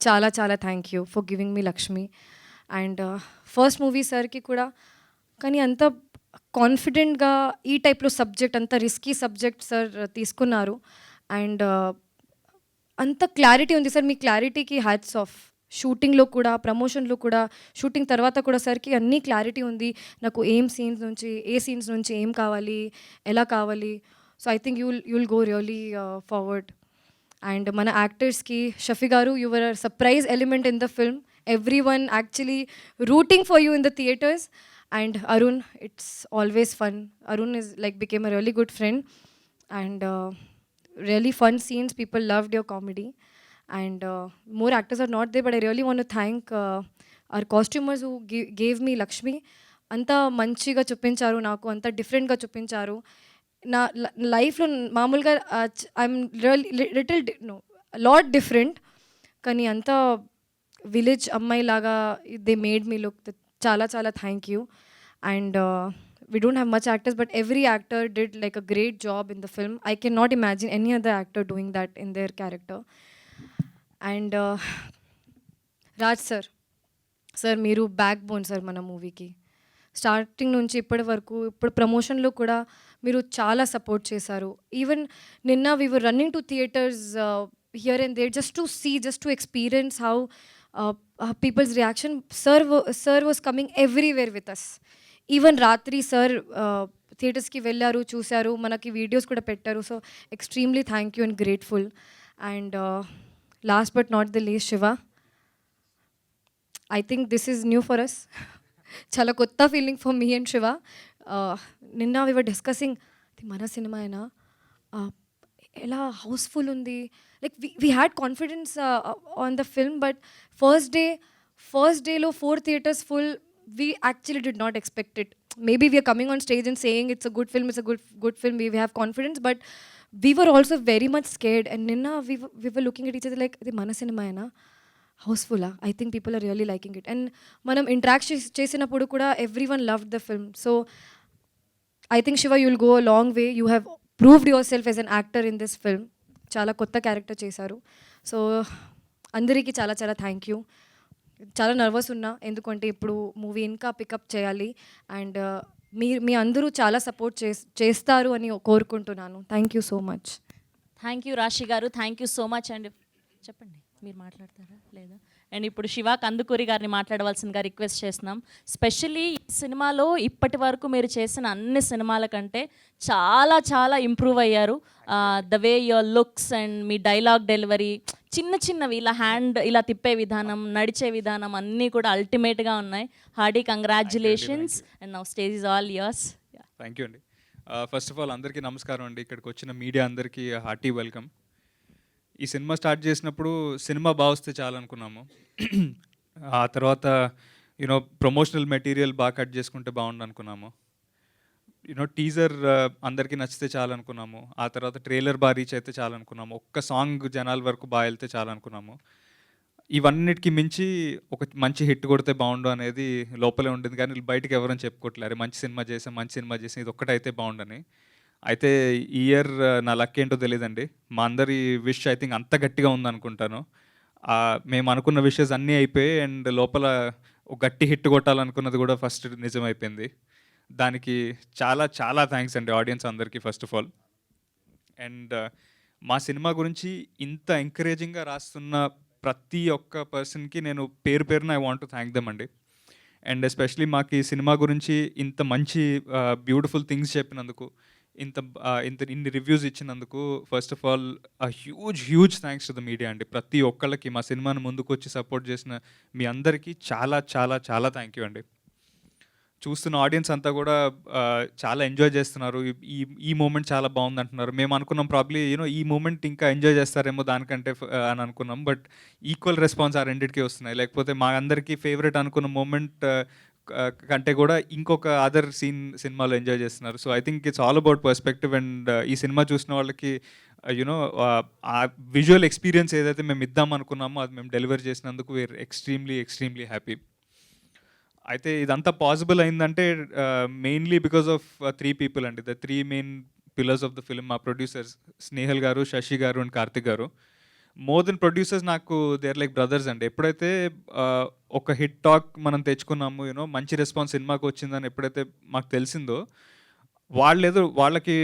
chala thank you for giving me Lakshmi. And first movie sir ki kuda, kani anta కాన్ఫిడెంట్గా ఈ టైప్లో subject, అంత risky subject sir తీసుకున్నారు. And అంత clarity ఉంది sir, మీ క్లారిటీకి hats off. షూటింగ్లో కూడా, ప్రమోషన్లో కూడా, షూటింగ్ తర్వాత కూడా సార్కి అన్నీ క్లారిటీ ఉంది, నాకు ఏ సీన్స్ నుంచి ఏం కావాలి, ఎలా కావాలి. So I think you'll go really forward. And మన యాక్టర్స్కి షఫీ గారు, your surprise element in the film, every one actually rooting for you in the theatres. And Arun, it's always fun. Arun is became a really good friend. and really fun scenes. People loved your comedy, and more actors are not there, but I really want to thank our costumers who gave me Lakshmi. అంత మంచిగా చూపించారు నాకు, అంత డిఫరెంట్గా చూపించారు. నా లైఫ్లో మామూలుగా ఐఎమ్ లిటిల్ లాట్ డిఫరెంట్, కానీ అంత విలేజ్ అమ్మాయి లాగా దే మేడ్ మీ లుక్. చాలా చాలా thank you. And we don't have much actors, but every actor did like a great job in the film. I cannot imagine any other actor doing that in their character. And Raj sir మీరు back bone sir మన మూవీకి. Starting నుంచి ఇప్పటి వరకు, ఇప్పుడు ప్రమోషన్లో కూడా మీరు చాలా సపోర్ట్ చేశారు. ఈవెన్ నిన్న we were running to theatres here and there just to see, just to experience how peoples reaction. Sir was coming everywhere with us. Even రాత్రి సార్ థియేటర్స్కి వెళ్ళారు, చూశారు, మనకి వీడియోస్ కూడా పెట్టారు. So extremely thank you and grateful. And last but not the least, Shiva, I think this is new for us. చాలా కొత్త feeling for me and Shiva. నిన్న వి వర్ డిస్కసింగ్, ఇది మన సినిమా అయినా, ఎలా హౌస్ఫుల్ ఉంది. Like we had confidence on the film, but first డేలో 4 theaters full. We actually did not expect it. Maybe we are coming on stage and saying it's a good film, it's a good film, we have confidence, but we were also very much scared. And Ninna, we were looking at each other like, ఇది మన సినిమా అయినా, houseful. I think people are really liking it. And మనం interact చేసినప్పుడు కూడా everyone loved the film. So I think Shiva, you'll go a long way. You have proved yourself as an actor in this film. చాలా కొత్త character చేశారు. So అందరికీ చాలా చాలా thank you. చాలా నర్వస్ ఉన్నా, ఎందుకంటే ఇప్పుడు మూవీ ఇంకా పికప్ చేయాలి. అండ్ మీ అందరూ చాలా సపోర్ట్ చేస్తారు అని కోరుకుంటున్నాను. Thank you so much. Thank you రాశి గారు, thank you so much. And చెప్పండి, మీరు మాట్లాడతారా లేదా? అండ్ ఇప్పుడు శివ కందుకూరి గారిని మాట్లాడవలసిందిగా రిక్వెస్ట్ చేస్తున్నాం. స్పెషల్లీ ఈ సినిమాలో ఇప్పటి వరకు మీరు చేసిన అన్ని సినిమాల కంటే చాలా చాలా ఇంప్రూవ్ అయ్యారు. The way your looks and me dialogue delivery, చిన్నవి ఇలా హ్యాండ్ ఇలా తిప్పే విధానం, నడిచే విధానం అన్నీ కూడా అల్టిమేట్గా ఉన్నాయి. Hearty congratulations. And now stage is all yours. Thank you అండి. ఫస్ట్ ఆఫ్ ఆల్ అందరికీ నమస్కారం అండి. ఇక్కడికి వచ్చిన మీడియా అందరికీ హార్టీ వెల్కమ్. ఈ సినిమా స్టార్ట్ చేసినప్పుడు సినిమా బాగా వస్తే చాలనుకున్నాము. ఆ తర్వాత యూనో ప్రమోషనల్ మెటీరియల్ బాగా కట్ చేసుకుంటే బాగుండు అనుకున్నాము. యూనో టీజర్ అందరికీ నచ్చితే చాలనుకున్నాము. ఆ తర్వాత ట్రైలర్ బాగా రీచ్ అయితే చాలనుకున్నాము. ఒక్క సాంగ్ జనాల వరకు బాగా వెళ్తే చాలనుకున్నాము. ఇవన్నిటికి మించి ఒక మంచి హిట్ కొడితే బాగుండు అనేది లోపలే ఉంటుంది, కానీ బయటకు ఎవరైనా చెప్పుకోవట్లేరు. మంచి సినిమా చేసాం, ఇది ఒక్కటైతే బాగుండని. అయితే ఈ ఇయర్ నా లక్ ఏంటో తెలియదండి. మా అందరి విష్ ఐ థింక్ అంత గట్టిగా ఉందనుకుంటాను. మేము అనుకున్న విషెస్ అన్నీ అయిపోయి, అండ్ లోపల ఒక గట్టి హిట్ కొట్టాలనుకున్నది కూడా ఫస్ట్ నిజమైపోయింది. దానికి చాలా చాలా థ్యాంక్స్ అండి ఆడియన్స్ అందరికీ ఫస్ట్ ఆఫ్ ఆల్. అండ్ మా సినిమా గురించి ఇంత ఎంకరేజింగ్గా రాస్తున్న ప్రతి ఒక్క పర్సన్కి నేను పేరున I want to thank them అండి. అండ్ ఎస్పెషలీ మాకు ఈ సినిమా గురించి ఇంత మంచి బ్యూటిఫుల్ థింగ్స్ చెప్పినందుకు, ఇన్ని రివ్యూస్ ఇచ్చినందుకు first of all huge thanks to the media అండి. ప్రతి ఒక్కళ్ళకి మా సినిమాను ముందుకు వచ్చి సపోర్ట్ చేసిన మీ అందరికీ చాలా చాలా చాలా థ్యాంక్ యూ అండి. చూస్తున్న ఆడియన్స్ అంతా కూడా చాలా ఎంజాయ్ చేస్తున్నారు. ఈ మూమెంట్ చాలా బాగుంది అంటున్నారు. మేము అనుకున్నాం ప్రాబ్లీ ఈ మూమెంట్ ఇంకా ఎంజాయ్ చేస్తారేమో దానికంటే అని అనుకున్నాం, బట్ ఈక్వల్ రెస్పాన్స్ ఆ రెండింటికి వస్తున్నాయి. లేకపోతే మా అందరికీ ఫేవరెట్ అనుకున్న మూమెంట్ కంటే కూడా ఇంకొక అదర్ సినిమాలో ఎంజాయ్ చేస్తున్నారు. So I think it's all about perspective. And ఈ సినిమా చూసిన వాళ్ళకి ఆ విజువల్ ఎక్స్పీరియన్స్ ఏదైతే మేము ఇద్దాం అనుకున్నామో అది మేము డెలివర్ చేసినందుకు వీఆర్ ఎక్స్ట్రీమ్లీ హ్యాపీ. అయితే ఇదంతా పాసిబుల్ అయిందంటే మెయిన్లీ బికాస్ ఆఫ్ 3 people అండి. The 3 main pillars of the film. మా ప్రొడ్యూసర్స్ స్నేహల్ గారు, శశి గారు అండ్ కార్తిక్ గారు. మోర్ దెన్ ప్రొడ్యూసర్స్ నాకు దే ఆర్ లైక్ బ్రదర్స్ అండి. ఎప్పుడైతే ఒక హిట్ టాక్ మనం తెచ్చుకున్నాము, మంచి రెస్పాన్స్ సినిమాకి వచ్చిందని ఎప్పుడైతే మాకు తెలిసిందో, వాళ్ళకి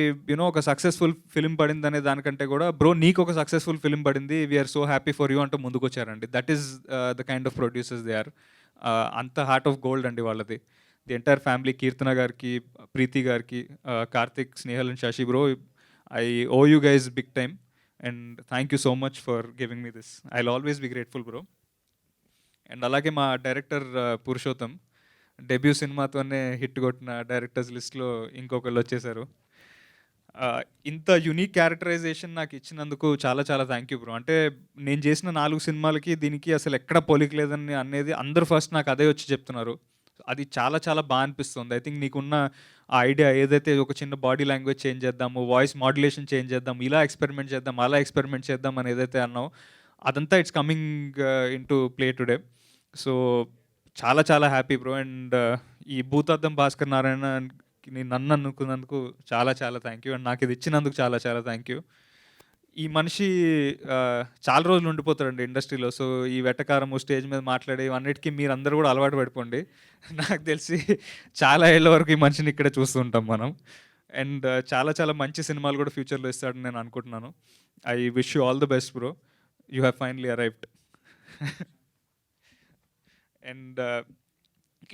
ఒక సక్సెస్ఫుల్ ఫిలిం పడింది అనే దానికంటే కూడా, బ్రో నీకు ఒక సక్సెస్ఫుల్ ఫిలిం పడింది, we are so happy for you అంటూ ముందుకు వచ్చారండి. That is the kind of producers they are. అంత హార్ట్ ఆఫ్ గోల్డ్ అండి వాళ్ళది. ది ఎంటైర్ ఫ్యామిలీ, కీర్తన గారికి, ప్రీతి గారికి, Karthik, Snehal and Sashi, bro I owe you guys big time and thank you so much for giving me this. I will always be grateful bro. And అలాగే మా director Purushottam, debut సినిమాతోనే hit కొట్టిన directors లిస్ట్లో ఇంకొకళ్ళు వచ్చేసారు. ఇంత యునిక్ క్యారెక్టరైజేషన్ నాకు ఇచ్చినందుకు చాలా చాలా థ్యాంక్ యూ బ్రో. అంటే నేను చేసిన 4 సినిమాలకి దీనికి అసలు ఎక్కడ పోలిక లేదని అనేది అందరూ ఫస్ట్ నాకు అదే వచ్చి చెప్తున్నారు. అది చాలా చాలా అనిపిస్తుంది. ఐ థింక్ నీకున్న ఆ ఐడియా ఏదైతే ఒక చిన్న బాడీ లాంగ్వేజ్ చేంజ్ చేద్దాము, వాయిస్ మాడ్యులేషన్ చేంజ్ చేద్దాం, ఇలా ఎక్స్పెరిమెంట్ చేద్దాం, అలా ఎక్స్పెరిమెంట్ చేద్దాం అని ఏదైతే అన్నావో అదంతా it's coming into play today. So చాలా చాలా హ్యాపీ బ్రో. అండ్ ఈ భూతార్థం భాస్కర్ నారాయణకి నన్ను అనుకున్నందుకు చాలా చాలా థ్యాంక్ యూ. అండ్ నాకు ఇది ఇచ్చినందుకు చాలా చాలా థ్యాంక్ యూ. ఈ మనిషి చాలా రోజులు ఉండిపోతాడండి ఇండస్ట్రీలో. సో ఈ వెటకారము, స్టేజ్ మీద మాట్లాడే అన్నిటికీ మీరందరూ కూడా అలవాటు పడిపోండి. నాకు తెలిసి చాలా ఏళ్ళ వరకు ఈ మనిషిని ఇక్కడే చూస్తుంటాం మనం. అండ్ చాలా చాలా మంచి సినిమాలు కూడా ఫ్యూచర్లో ఇస్తాడని నేను అనుకుంటున్నాను. I wish you all the best bro. You have finally arrived. And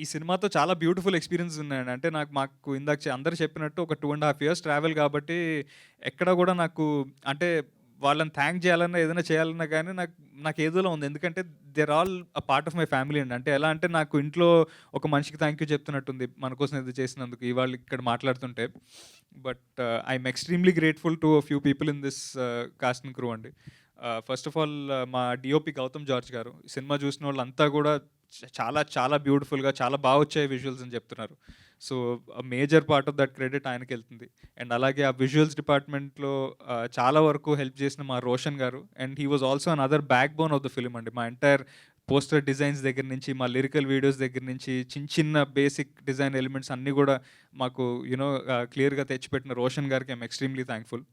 ఈ సినిమాతో చాలా బ్యూటిఫుల్ ఎక్స్పీరియన్స్ ఉన్నాయండి. అంటే మాకు ఇందాక అందరూ చెప్పినట్టు ఒక 2.5 years ట్రావెల్ కాబట్టి ఎక్కడ కూడా నాకు అంటే వాళ్ళని థ్యాంక్ చేయాలన్నా ఏదైనా చేయాలన్నా కానీ నాకు ఏదోలా ఉంది. ఎందుకంటే they're all a part of my family అండి. అంటే ఎలా అంటే నాకు ఇంట్లో ఒక మనిషికి థ్యాంక్ యూ చెప్తున్నట్టుంది మన కోసం ఇది చేసినందుకు ఇవాళ ఇక్కడ మాట్లాడుతుంటే. But I'm extremely grateful to few people in this cost and crew అండి. ఫస్ట్ ఆఫ్ ఆల్ మా డిఓపి గౌతమ్ జార్జ్ గారు. సినిమా చూసిన వాళ్ళంతా కూడా చాలా చాలా బ్యూటిఫుల్గా చాలా బాగా వచ్చాయి విజువల్స్ అని చెప్తున్నారు. So major part of that credit ఆయనకి వెళ్తుంది. అండ్ అలాగే ఆ విజువల్స్ డిపార్ట్మెంట్లో చాలా వరకు హెల్ప్ చేసిన మా రోషన్ గారు. And he was also an other back bone of the film అండి. మా ఎంటైర్ పోస్టర్ డిజైన్స్ దగ్గర నుంచి, మా లిరికల్ వీడియోస్ దగ్గర నుంచి, చిన్న బేసిక్ డిజైన్ ఎలిమెంట్స్ అన్నీ కూడా మాకు క్లియర్గా తెచ్చిపెట్టిన రోషన్ గారికి ఐఎమ్ ఎక్స్ట్రీమ్లీ థ్యాంక్ఫుల్.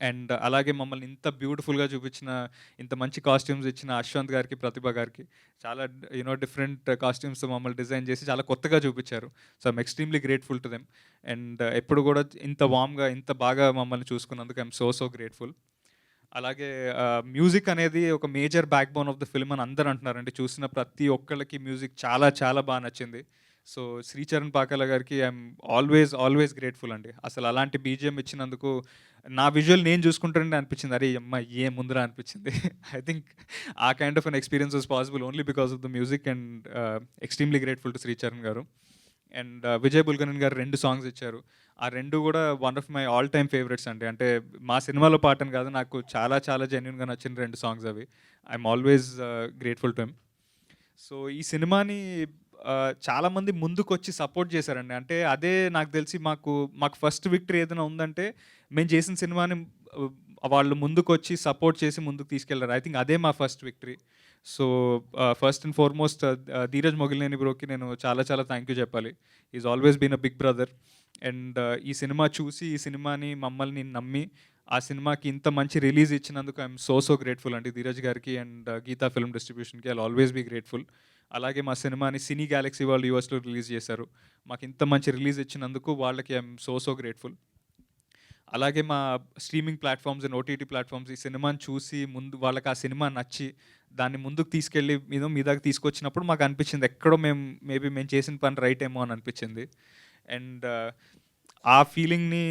అండ్ అలాగే మమ్మల్ని ఇంత బ్యూటిఫుల్గా చూపించిన, ఇంత మంచి కాస్ట్యూమ్స్ ఇచ్చిన అశ్వంత్ గారికి, ప్రతిభ గారికి చాలా డిఫరెంట్ కాస్ట్యూమ్స్ మమ్మల్ని డిజైన్ చేసి చాలా కొత్తగా చూపించారు. So I'm extremely grateful to them. And ఎప్పుడు కూడా ఇంత వామ్గా ఇంత బాగా మమ్మల్ని చూసుకున్నందుకు ఐఎమ్ సో గ్రేట్ఫుల్. అలాగే మ్యూజిక్ అనేది ఒక major back bone of the film అని అందరూ అంటున్నారండి. చూసిన ప్రతి ఒక్కళ్ళకి మ్యూజిక్ చాలా చాలా బాగా నచ్చింది. సో శ్రీచరణ్ పాకాల గారికి ఐఎమ్ ఆల్వేస్ గ్రేట్ఫుల్ అండి. అసలు అలాంటి బీజిఎం ఇచ్చినందుకు నా విజువల్ నేను చూసుకుంటానంటే అనిపించింది, అరే అమ్మ ఏ ముందర అనిపించింది. ఐ థింక్ ఆ kind of an experience was possible only because of the music. And extremely grateful to Sricharan గారు. అండ్ విజయ్ బుల్గనన్ గారు 2 సాంగ్స్ ఇచ్చారు. ఆ 2 కూడా one of my all time favourites అండి. అంటే మా సినిమాలో పాటని కాదు, నాకు చాలా చాలా జెన్యున్గా నచ్చిన 2 సాంగ్స్ అవి. I'm always grateful to him. So ఈ సినిమాని చాలామంది ముందుకొచ్చి సపోర్ట్ చేశారండి. అంటే అదే నాకు తెలిసి మాకు ఫస్ట్ విక్టరీ ఏదైనా ఉందంటే మేము చేసిన సినిమాని వాళ్ళు ముందుకొచ్చి సపోర్ట్ చేసి ముందుకు తీసుకెళ్లారు. ఐ థింక్ అదే మా first victory. So first and foremost Dheeraj Mogilineni బ్రోకి నేను చాలా చాలా థ్యాంక్ యూ చెప్పాలి. Is always been a big brother. And ఈ సినిమా చూసి ఈ సినిమాని మమ్మల్ని నమ్మి ఆ సినిమాకి ఇంత మంచి రిలీజ్ ఇచ్చినందుకు ఐఎమ్ సో గ్రేట్ఫుల్ అండి ధీరజ్ గారికి అండ్ గీతా ఫిల్మ్ డిస్ట్రిబ్యూషన్కి. I'll always be grateful. అలాగే మా సినిమాని సినీ గ్యాలక్సీ వాళ్ళు యూఎస్లో రిలీజ్ చేశారు. మాకు ఇంత మంచి రిలీజ్ ఇచ్చినందుకు వాళ్ళకి ఐఎమ్ సో గ్రేట్ఫుల్. అలాగే మా streaming platforms and OTT platforms ఈ సినిమాని చూసి వాళ్ళకి ఆ సినిమా నచ్చి దాన్ని ముందుకు తీసుకెళ్ళి మీ దాకా తీసుకొచ్చినప్పుడు మాకు అనిపించింది ఎక్కడో మేము చేసిన పని రైట్ ఏమో అని అనిపించింది. అండ్ ఆ ఫీలింగ్ని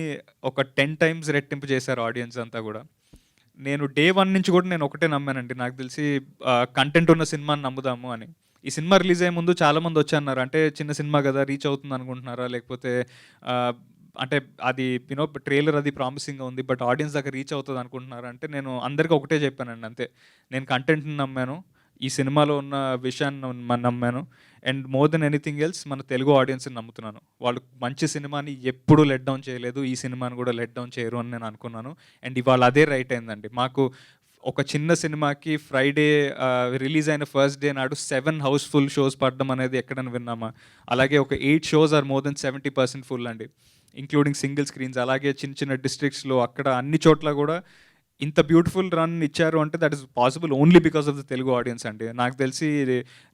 ఒక 10 times రెట్టింపు చేశారు ఆడియన్స్ అంతా కూడా. నేను డే 1 నుంచి కూడా నేను ఒకటే నమ్మానండి, నాకు తెలిసి కంటెంట్ ఉన్న సినిమాని నమ్ముదాము అని. ఈ సినిమా రిలీజ్ అయ్యే ముందు చాలామంది వచ్చి అన్నారు, అంటే చిన్న సినిమా కదా రీచ్ అవుతుంది అనుకుంటున్నారా, లేకపోతే అంటే అది ట్రైలర్ అది ప్రామిసింగ్గా ఉంది బట్ ఆడియన్స్ దగ్గర రీచ్ అవుతుంది అనుకుంటున్నారా అంటే నేను అందరికీ ఒకటే చెప్పానండి, అంతే. నేను కంటెంట్ని నమ్మాను, ఈ సినిమాలో ఉన్న విషయాన్ని నమ్మాను, and more than anything else మన తెలుగు ఆడియన్స్ని నమ్ముతున్నాను. వాళ్ళు మంచి సినిమాని ఎప్పుడూ లెట్ డౌన్ చేయలేదు, ఈ సినిమాని కూడా లెట్ డౌన్ చేయరు అని నేను అనుకున్నాను. అండ్ ఇవాళ అదే రైట్ అయిందండి. మాకు ఒక చిన్న సినిమాకి ఫ్రైడే రిలీజ్ అయిన ఫస్ట్ డే నాడు 7 హౌస్ఫుల్ షోస్ పడడం అనేది ఎక్కడైనా విన్నామా? అలాగే ఒక 8 shows or more than 70% full అండి, ఇంక్లూడింగ్ సింగిల్ స్క్రీన్స్. అలాగే చిన్న డిస్ట్రిక్ట్స్లో అక్కడ అన్ని చోట్ల కూడా ఇంత బ్యూటిఫుల్ రన్ ఇచ్చారు అంటే that is possible only because of the Telugu audience అండి. నాకు తెలిసి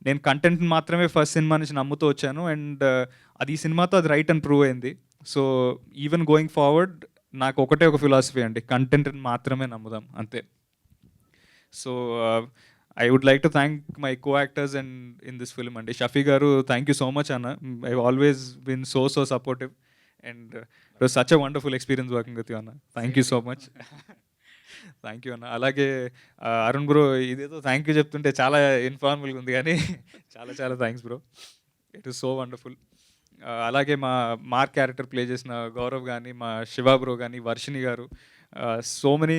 నేను కంటెంట్ మాత్రమే ఫస్ట్ సినిమా నుంచి నమ్ముతూ వచ్చాను, అండ్ అది ఈ సినిమాతో అది రైట్ అని ప్రూవ్ అయింది. సో ఈవెన్ గోయింగ్ ఫార్వర్డ్ నాకు ఒకటే ఒక ఫిలాసఫీ అండి, కంటెంట్ని మాత్రమే నమ్ముదాం, అంతే. So I would like to thank my co-actors and in this film అండి. షఫీ గారు, థ్యాంక్ యూ సో మచ్ అన్న. I always been so supportive and it was such a wonderful experience working with you అన్న. Thank you so much. Thank you అన్న. అలాగే Arun bro, ఇదేదో thank you చెప్తుంటే చాలా ఇన్ఫార్మల్గా ఉంది కానీ చాలా thanks bro, it is so wonderful. అలాగే మా మార్క్ క్యారెక్టర్ ప్లే చేసిన గౌరవ్ కానీ, మా శివ బ్రో కానీ, వర్షిణి గారు, సో మెనీ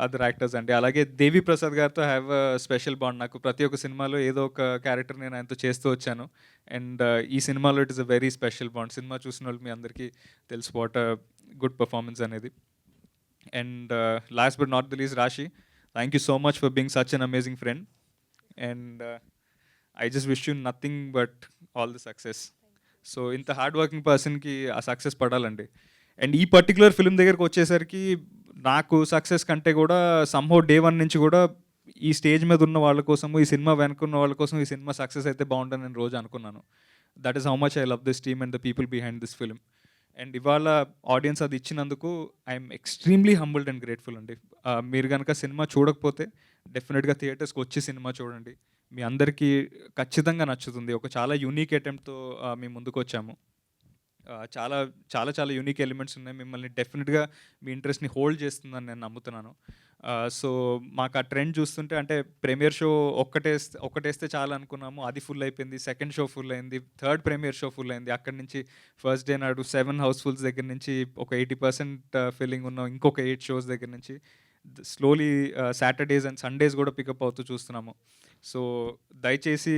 అదర్ యాక్టర్స్ అండి. అలాగే దేవి ప్రసాద్ గారితో హ్యావ్ స్పెషల్ బాండ్. నాకు ప్రతి ఒక్క సినిమాలో ఏదో ఒక క్యారెక్టర్ నేను ఆయనతో చేస్తూ వచ్చాను. అండ్ ఈ సినిమాలో it is a very special bond. Cinema చూసిన వాళ్ళు మీ అందరికీ తెలుసు వాట్ గుడ్ పర్ఫార్మెన్స్ అనేది. And last but not the least Raashi, thank you so much for being such an amazing friend. And I just wish you nothing but all the success. So ఇంత hard working పర్సన్కి ఆ success పడాలండి. And ఈ particular film దగ్గరకు వచ్చేసరికి నాకు success కంటే కూడా సమ్హౌ డే 1 నుంచి కూడా ఈ స్టేజ్ మీద ఉన్న వాళ్ళ కోసము, ఈ సినిమా వెనుకున్న వాళ్ళ కోసం ఈ సినిమా సక్సెస్ అయితే బాగుంటుంది నేను రోజు అనుకున్నాను. That is how much I love this team and the people behind this film. And ఇవాళ ఆడియన్స్ అది ఇచ్చినందుకు I'm extremely humbled and grateful అండి. మీరు కనుక సినిమా చూడకపోతే డెఫినెట్గా థియేటర్స్కి వచ్చి సినిమా చూడండి. మీ అందరికీ ఖచ్చితంగా నచ్చుతుంది. ఒక చాలా యూనిక్ అటెంప్ట్తో మేము ముందుకు వచ్చాము. చాలా చాలా చాలా యూనిక్ ఎలిమెంట్స్ ఉన్నాయి. మిమ్మల్ని డెఫినెట్గా మీ ఇంట్రెస్ట్ని హోల్డ్ చేస్తుందని నేను నమ్ముతున్నాను. సో మాకు ఆ ట్రెండ్ చూస్తుంటే అంటే ప్రీమియర్ షో ఒక్కటేస్తే చాలా అనుకున్నాము, అది ఫుల్ అయిపోయింది. సెకండ్ షో ఫుల్ అయింది, థర్డ్ ప్రీమియర్ షో ఫుల్ అయింది. అక్కడి నుంచి ఫస్ట్ డే నాడు 7 హౌస్ఫుల్స్ దగ్గర నుంచి ఒక 80% ఫిల్లింగ్ ఉన్న ఇంకొక 8 షోస్ దగ్గర నుంచి స్లోలీ సాటర్డేస్ అండ్ సండేస్ కూడా పికప్ అవుతూ చూస్తున్నాము. సో దయచేసి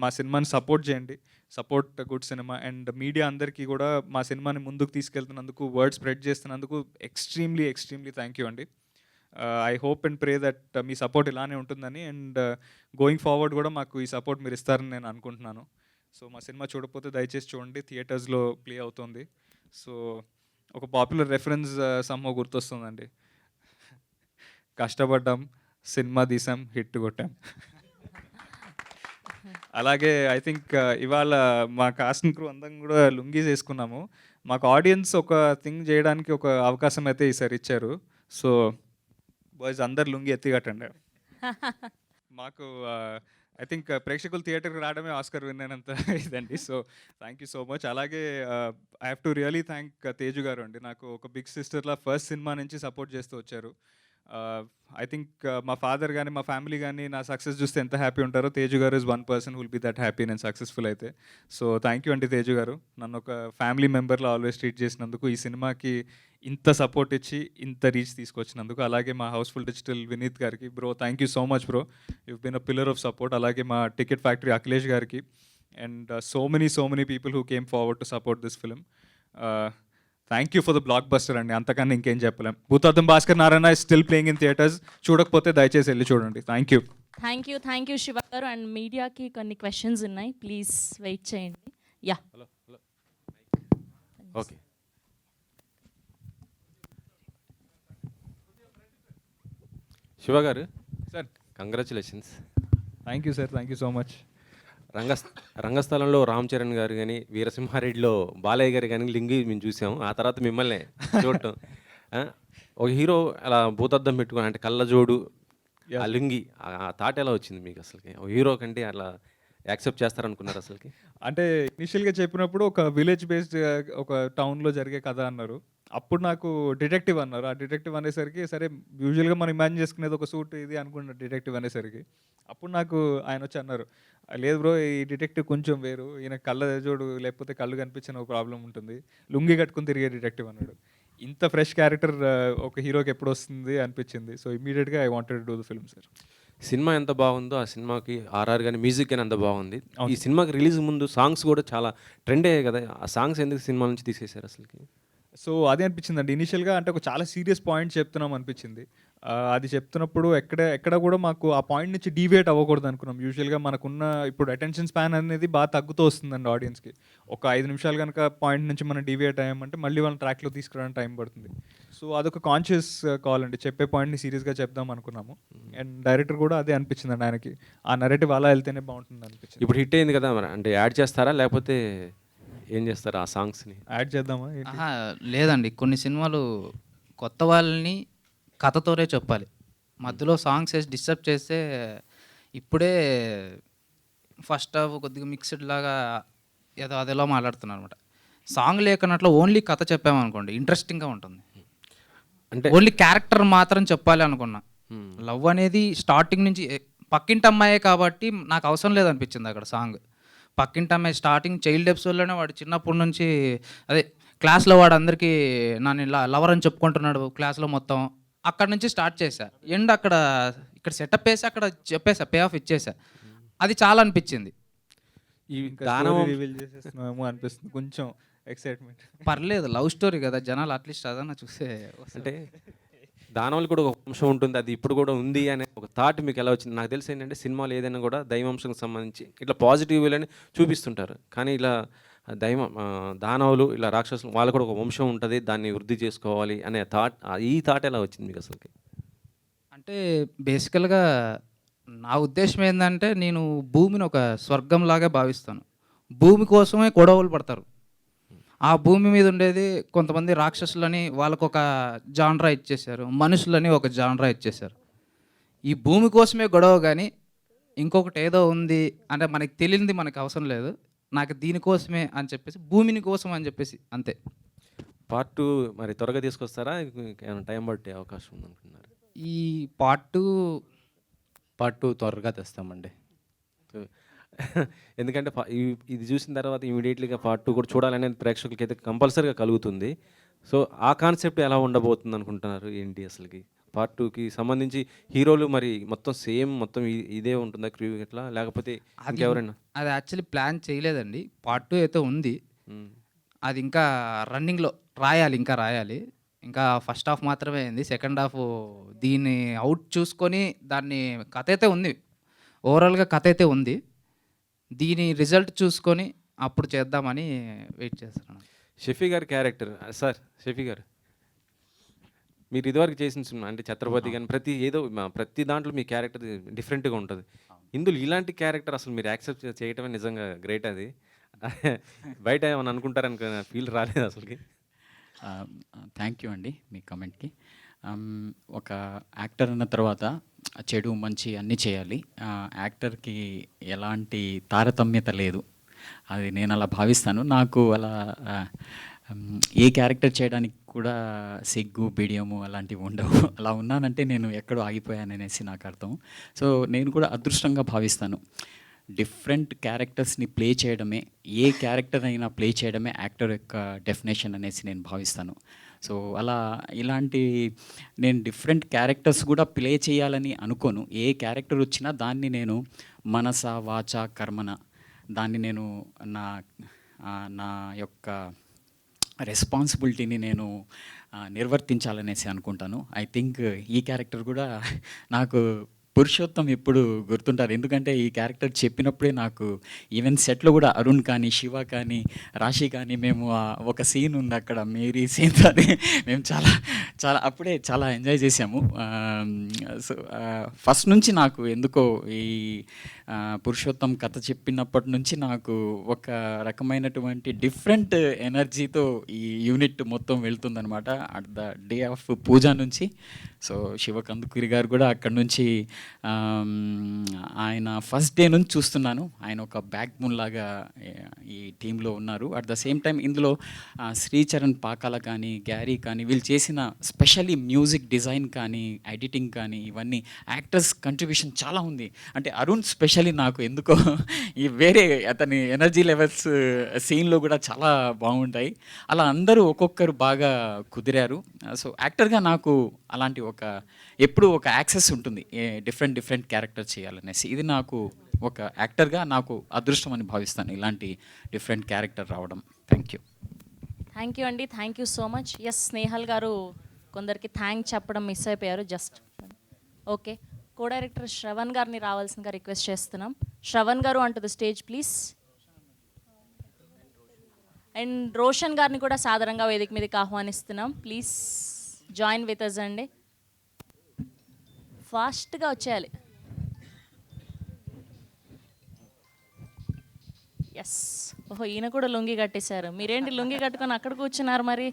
మా సినిమాని సపోర్ట్ చేయండి, support good cinema. And media అందరికీ కూడా మా సినిమాని ముందుకు తీసుకెళ్తున్నందుకు, వర్డ్ స్ప్రెడ్ చేస్తున్నందుకు ఎక్స్ట్రీమ్లీ ఎక్స్ట్రీమ్లీ థ్యాంక్ యూ అండి. I hope and pray that me support ఇలానే ఉంటుందని. అండ్ గోయింగ్ ఫార్వర్డ్ కూడా మాకు ఈ సపోర్ట్ మీరు ఇస్తారని నేను అనుకుంటున్నాను. సో మా సినిమా చూడకపోతే దయచేసి చూడండి, థియేటర్స్లో ప్లే అవుతుంది. సో ఒక పాపులర్ రెఫరెన్స్ సమ్హౌ గుర్తొస్తుందండి, కష్టపడ్డాం, సినిమా తీసాం, హిట్ కొట్టాం. అలాగే ఐ థింక్ ఇవాళ మా కాస్ట్ అండ్ క్రూ అందరం కూడా లుంగీస్ వేసుకున్నాము. మాకు ఆడియన్స్ ఒక థింగ్ చేయడానికి ఒక అవకాశం అయితే ఈసారి ఇచ్చారు. సో బాయ్స్ అందరు లుంగి ఎత్తిగట్టండి. మాకు ఐ థింక్ ప్రేక్షకులు థియేటర్కి రావడమే ఆస్కర్ విన్ అయినంత ఇదండి. So thank you so much. అలాగే I have to really thank Teju గారు అండి. నాకు ఒక బిగ్ సిస్టర్లా ఫస్ట్ సినిమా నుంచి సపోర్ట్ చేస్తూ వచ్చారు. ఐ థింక్ మా ఫాదర్ కానీ మా ఫ్యామిలీ కానీ నా సక్సెస్ చూస్తే ఎంత హ్యాపీ ఉంటారో, Teju garu is one person will be that happy నేను సక్సెస్ఫుల్ అయితే. సో థ్యాంక్ యూ అండి తేజు గారు, నన్ను ఒక ఫ్యామిలీ మెంబర్లో ఆల్వేస్ ట్రీట్ చేసినందుకు, ఈ సినిమాకి ఇంత సపోర్ట్ ఇచ్చి ఇంత రీచ్ తీసుకొచ్చినందుకు. అలాగే మా హౌస్ఫుల్ డిజిటల్ వినీత్ గారికి, bro thank you so much bro, you been a pillar of support. అలాగే మా టికెట్ ఫ్యాక్టరీ అఖిలేష్ గారికి, and so many people who came forward to support this film. Thank you for the blockbuster అండి, అంతకన్నా ఇంకేం చెప్పలేం. Bhoothaddam Bhaskar Narayana is still playing in theatres. చూడకపోతే దయచేసి వెళ్ళి చూడండి. థ్యాంక్ యూ శివ గారు. అండ్ మీడియాకి కొన్ని క్వశ్చన్స్ ఉన్నాయి, ప్లీజ్ వెయిట్ చేయండి. Yeah okay. శివ గారు sir. Congratulations. Thank you sir, thank you so much. రంగస్థలంలో రామ్ చరణ్ గారు కానీ, వీరసింహారెడ్డిలో బాలయ్య గారు కానీ లింగి మేము చూసాం. ఆ తర్వాత మిమ్మల్ని చూడటం, ఒక హీరో అలా భూతద్దం పెట్టుకుని అంటే కళ్ళజోడు, ఆ లింగి, ఆ థాట్ ఎలా వచ్చింది మీకు అసలుకి? ఒక హీరో కంటే అలా యాక్సెప్ట్ చేస్తారనుకున్నారు అసలుకి? అంటే ఇనిషియల్గా చెప్పినప్పుడు ఒక విలేజ్ బేస్డ్ ఒక టౌన్లో జరిగే కథ అన్నారు. అప్పుడు నాకు డిటెక్టివ్ అన్నారు. ఆ డిటెక్టివ్ అనేసరికి సరే, యూజువల్గా మనం ఇమాజిన్ చేసుకునేది ఒక సూట్ ఇది అనుకున్న డిటెక్టివ్ అనేసరికి అప్పుడు నాకు ఆయన వచ్చి అన్నారు, లేదు బ్రో ఈ డిటెక్టివ్ కొంచెం వేరు, ఈయన కళ్ళ జోడు లేకపోతే కళ్ళు కనిపించిన ఒక ప్రాబ్లం ఉంటుంది, లుంగి కట్టుకుని తిరిగే డిటెక్టివ్ అన్నాడు. ఇంత ఫ్రెష్ క్యారెక్టర్ ఒక హీరోకి ఎప్పుడు వస్తుంది అనిపించింది. సో ఇమీడియట్గా I wanted to do the film sir. Cinema ఎంత బాగుందో ఆ సినిమాకి ఆర్ఆర్ కానీ మ్యూజిక్ కానీ అంత బాగుంది. ఈ సినిమాకి రిలీజ్ ముందు సాంగ్స్ కూడా చాలా ట్రెండ్ అయ్యాయి కదా, ఆ సాంగ్స్ ఎందుకు సినిమా నుంచి తీసేశారు అసలుకి? సో అదే అనిపించిందండి ఇనిషియల్గా, అంటే ఒక చాలా సీరియస్ పాయింట్ చెప్తున్నాం అనిపించింది. అది చెప్తున్నప్పుడు ఎక్కడ కూడా మాకు ఆ పాయింట్ నుంచి డీవియేట్ అవ్వకూడదు అనుకున్నాం. యూజువల్గా మనకున్న ఇప్పుడు అటెన్షన్ స్పాన్ అనేది బాగా తగ్గుతూ వస్తుందండి ఆడియన్స్కి. ఒక 5 నిమిషాలు కనుక పాయింట్ నుంచి మనం డీవియేట్ అయ్యామంటే మళ్ళీ వాళ్ళని ట్రాక్లో తీసుకురావడానికి టైం పడుతుంది. సో అదొక కాన్షియస్ కాల్ అండి, చెప్పే పాయింట్ని సీరియస్గా చెప్దాం అనుకున్నాము. అండ్ డైరెక్టర్ కూడా అదే అనిపించిందండి ఆయనకి, ఆ నెరేటివ్ అలా వెళ్తేనే బాగుంటుంది అనిపించింది. ఇప్పుడు హిట్ అయింది కదా, మరి అంటే యాడ్ చేస్తారా లేకపోతే ఏం చేస్తారా ఆ సాంగ్స్ని? యాడ్ చేద్దామా? లేదండి, కొన్ని సినిమాలు కొత్త వాళ్ళని కథతోనే చెప్పాలి, మధ్యలో సాంగ్స్ వేసి డిస్టర్బ్ చేస్తే ఇప్పుడే ఫస్ట్ హాఫ్ కొద్దిగా మిక్స్డ్ లాగా ఏదో అదేలా మాట్లాడుతున్నారు అనమాట. సాంగ్ లేకున్నట్లు ఓన్లీ కథ చెప్పామనుకోండి ఇంట్రెస్టింగ్గా ఉంటుంది. అంటే ఓన్లీ క్యారెక్టర్ మాత్రం చెప్పాలి అనుకున్నా. లవ్ అనేది స్టార్టింగ్ నుంచి పక్కింటి అమ్మాయే కాబట్టి నాకు అవసరం లేదనిపించింది అక్కడ సాంగ్. పక్కింటి అమ్మాయి స్టార్టింగ్ చైల్డ్ ఎపిసోడ్లోనే వాడు చిన్నప్పటి నుంచి అదే క్లాస్లో వాడు అందరికీ నన్ను లవర్ అని చెప్పుకుంటున్నాడు క్లాస్లో మొత్తం. అక్కడ నుంచి స్టార్ట్ చేశా. అక్కడ ఇక్కడ సెటప్ వేసి అక్కడ చెప్పేసా, పే ఆఫ్ ఇచ్చేసా. అది చాలా అనిపించింది. ఈ ఇంకా దానవం రివీల్ చేసేస్తున్నామేమో అనిపిస్తుంది కొంచెం ఎక్సైట్మెంట్. పర్లేదు, లవ్ స్టోరీ కదా, జనాలు అట్లీస్ట్ అదన్నా చూసే అంటే దానవులు కూడా ఒక అంశం ఉంటుంది, అది ఇప్పుడు కూడా ఉంది అనే ఒక థాట్ మీకు ఎలా వచ్చింది? నాకు తెలిసి ఏంటంటే సినిమాలు ఏదైనా కూడా దైవాంశంకి సంబంధించి ఇట్లా పాజిటివ్ అని చూపిస్తుంటారు, కానీ ఇలా దానవులు ఇలా రాక్షసులు వాళ్ళు కూడా ఒక వంశం ఉంటుంది, దాన్ని వృద్ధి చేసుకోవాలి అనే థాట్, ఈ థాట్ ఎలా వచ్చింది మీకు అసలుకి? అంటే బేసికల్గా నా ఉద్దేశం ఏంటంటే నేను భూమిని ఒక స్వర్గంలాగా భావిస్తాను. భూమి కోసమే గొడవలు పడతారు. ఆ భూమి మీద ఉండేది కొంతమంది రాక్షసులని వాళ్ళకు ఒక జాన్రా ఇచ్చేశారు, మనుషులని ఒక జాన్రా ఇచ్చేశారు. ఈ భూమి కోసమే గొడవ, కానీ ఇంకొకటి ఏదో ఉంది అంటే మనకి తెలియనిది మనకు అవసరం లేదు, నాకు దీనికోసమే అని చెప్పేసి, భూమిని కోసం అని చెప్పేసి అంతే. పార్ట్ 2 మరి త్వరగా తీసుకొస్తారా, ఏమైనా టైం పట్టే అవకాశం ఉందనుకుంటున్నారు? ఈ పార్ట్ 2 త్వరగా తెస్తామండి. ఎందుకంటే ఇది చూసిన తర్వాత ఇమీడియట్లీగా పార్ట్ 2 కూడా చూడాలనేది ప్రేక్షకులకి అయితే కంపల్సరీగా కలుగుతుంది. సో ఆ కాన్సెప్ట్ ఎలా ఉండబోతుంది అనుకుంటున్నారు, ఏంటి అసలుకి పార్ట్ 2కి సంబంధించి? హీరోలు మరి మొత్తం సేమ్ మొత్తం ఇదే ఉంటుందా క్రూ ఇట్లా, లేకపోతే ఇంకెవరైనా? అది యాక్చువల్లీ ప్లాన్ చేయలేదండి. పార్ట్ 2 అయితే ఉంది, అది ఇంకా రన్నింగ్లో ఇంకా రాయాలి. ఇంకా ఫస్ట్ హాఫ్ మాత్రమే అయింది, సెకండ్ హాఫ్ దీన్ని అవుట్ చూసుకొని దాన్ని కథ అయితే ఉంది, ఓవరాల్గా కథ అయితే ఉంది, దీని రిజల్ట్ చూసుకొని అప్పుడు చేద్దామని వెయిట్ చేస్తున్నాను. షఫీ గారి క్యారెక్టర్ సార్, షఫీ గారు మీరు ఇదివరకు చేసిన సినిమా అంటే ఛత్రపతి కానీ ప్రతి దాంట్లో మీ క్యారెక్టర్ డిఫరెంట్గా ఉంటుంది. ఇందులో ఇలాంటి క్యారెక్టర్ అసలు మీరు యాక్సెప్ట్ చేయటమే నిజంగా గ్రేట్. అది బయట ఏమని అనుకుంటారని ఫీల్ రాలేదు అసలుకి? థ్యాంక్ యూ అండి మీ కమెంట్కి. ఒక యాక్టర్ అన్న తర్వాత చెడు మంచి అన్నీ చేయాలి. యాక్టర్కి ఎలాంటి తారతమ్యత లేదు, అది నేను అలా భావిస్తాను. నాకు అలా ఏ క్యారెక్టర్ చేయడానికి కూడా సిగ్గు బిడియము అలాంటివి ఉండవు. అలా ఉన్నానంటే నేను ఎక్కడో ఆగిపోయాననేసి నాకు అర్థం. సో నేను కూడా అదృష్టంగా భావిస్తాను. డిఫరెంట్ క్యారెక్టర్స్ని ప్లే చేయడమే, ఏ క్యారెక్టర్ అయినా ప్లే చేయడమే యాక్టర్ యొక్క డెఫినేషన్ అనేసి నేను భావిస్తాను. సో అలా ఇలాంటి నేను డిఫరెంట్ క్యారెక్టర్స్ కూడా ప్లే చేయాలని అనుకోను. ఏ క్యారెక్టర్ వచ్చినా దాన్ని నేను మనస వాచ కర్మన దాన్ని నేను నా యొక్క రెస్పాన్సిబిలిటీని నేను నిర్వర్తించాలనేసి అనుకుంటాను. ఐ థింక్ ఈ క్యారెక్టర్ కూడా నాకు పురుషోత్తం ఎప్పుడు గుర్తుంటారు, ఎందుకంటే ఈ క్యారెక్టర్ చెప్పినప్పుడే నాకు ఈవెన్ సెట్లో కూడా అరుణ్ కానీ శివ కానీ రాశి కానీ మేము ఒక సీన్ ఉంది అక్కడ మేరీ సీన్, అది మేము అప్పుడే చాలా ఎంజాయ్ చేసాము. సో ఫస్ట్ నుంచి నాకు ఎందుకో ఈ పురుషోత్తం కథ చెప్పినప్పటి నుంచి నాకు ఒక రకమైనటువంటి డిఫరెంట్ ఎనర్జీతో ఈ యూనిట్ మొత్తం వెళ్తుందనమాట. అట్ ద డే ఆఫ్ పూజ నుంచి. సో శివ కందుకూరి గారు కూడా అక్కడ నుంచి ఆయన ఫస్ట్ డే నుంచి చూస్తున్నాను, ఆయన ఒక బ్యాక్ బోన్ లాగా ఈ టీంలో ఉన్నారు. అట్ ద సేమ్ టైం ఇందులో శ్రీచరణ్ పాకాల కానీ గ్యారీ కానీ వీళ్ళు చేసిన స్పెషల్లీ మ్యూజిక్ డిజైన్ కానీ ఎడిటింగ్ కానీ ఇవన్నీ యాక్టర్స్ కంట్రిబ్యూషన్ చాలా ఉంది. అంటే అరుణ్ స్పెషల్లీ నాకు ఎందుకో ఈ వేరే అతని ఎనర్జీ లెవెల్స్ సీన్లో కూడా చాలా బాగుంటాయి. అలా అందరూ ఒక్కొక్కరు బాగా కుదిరారు. సో యాక్టర్గా నాకు అలాంటి ఎప్పుడు ఒక యాక్సెస్ ఉంటుంది డిఫరెంట్ క్యారెక్టర్ చేయాలనేసి. ఇది నాకు ఒక యాక్టర్గా నాకు అదృష్టం అని భావిస్తాను ఇలాంటి డిఫరెంట్ క్యారెక్టర్ రావడం. థ్యాంక్ యూ అండి, thank you so much. Yes, Snehal garu కొందరికి థ్యాంక్ చెప్పడం మిస్ అయిపోయారు. Just okay, co director Sravan గారిని రావాల్సిందిగా రిక్వెస్ట్ చేస్తున్నాం. Sravan garu onto the stage please. And Roshan గారిని కూడా సాధారణంగా వేదిక మీదకి ఆహ్వానిస్తున్నాం. ప్లీజ్ జాయిన్ విత్ అస్ అండి, ఫాస్ట్గా వచ్చేయాలి. ఎస్, ఓహో ఈయన కూడా లుంగి కట్టేశారు. మీరేంటి లుంగి కట్టుకొని అక్కడ కూర్చున్నారు మరి?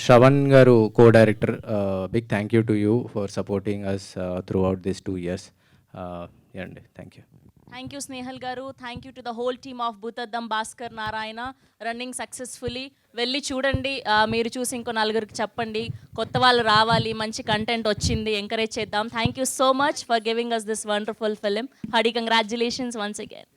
Shravan garu, co-director, big thank you to you for supporting us throughout these 2 years. అండి thank you. Thank you Snehal గారు. Thank you to the whole team of Bhoothaddam Bhaskar Narayana running successfully. వెళ్ళి చూడండి, మీరు చూసి ఇంకో నలుగురికి చెప్పండి, కొత్త వాళ్ళు రావాలి, మంచి కంటెంట్ వచ్చింది, ఎంకరేజ్ చేద్దాం. Thank you so much for giving us this wonderful film. హడి కంగ్రాచులేషన్స్ వన్స్ అగైన్.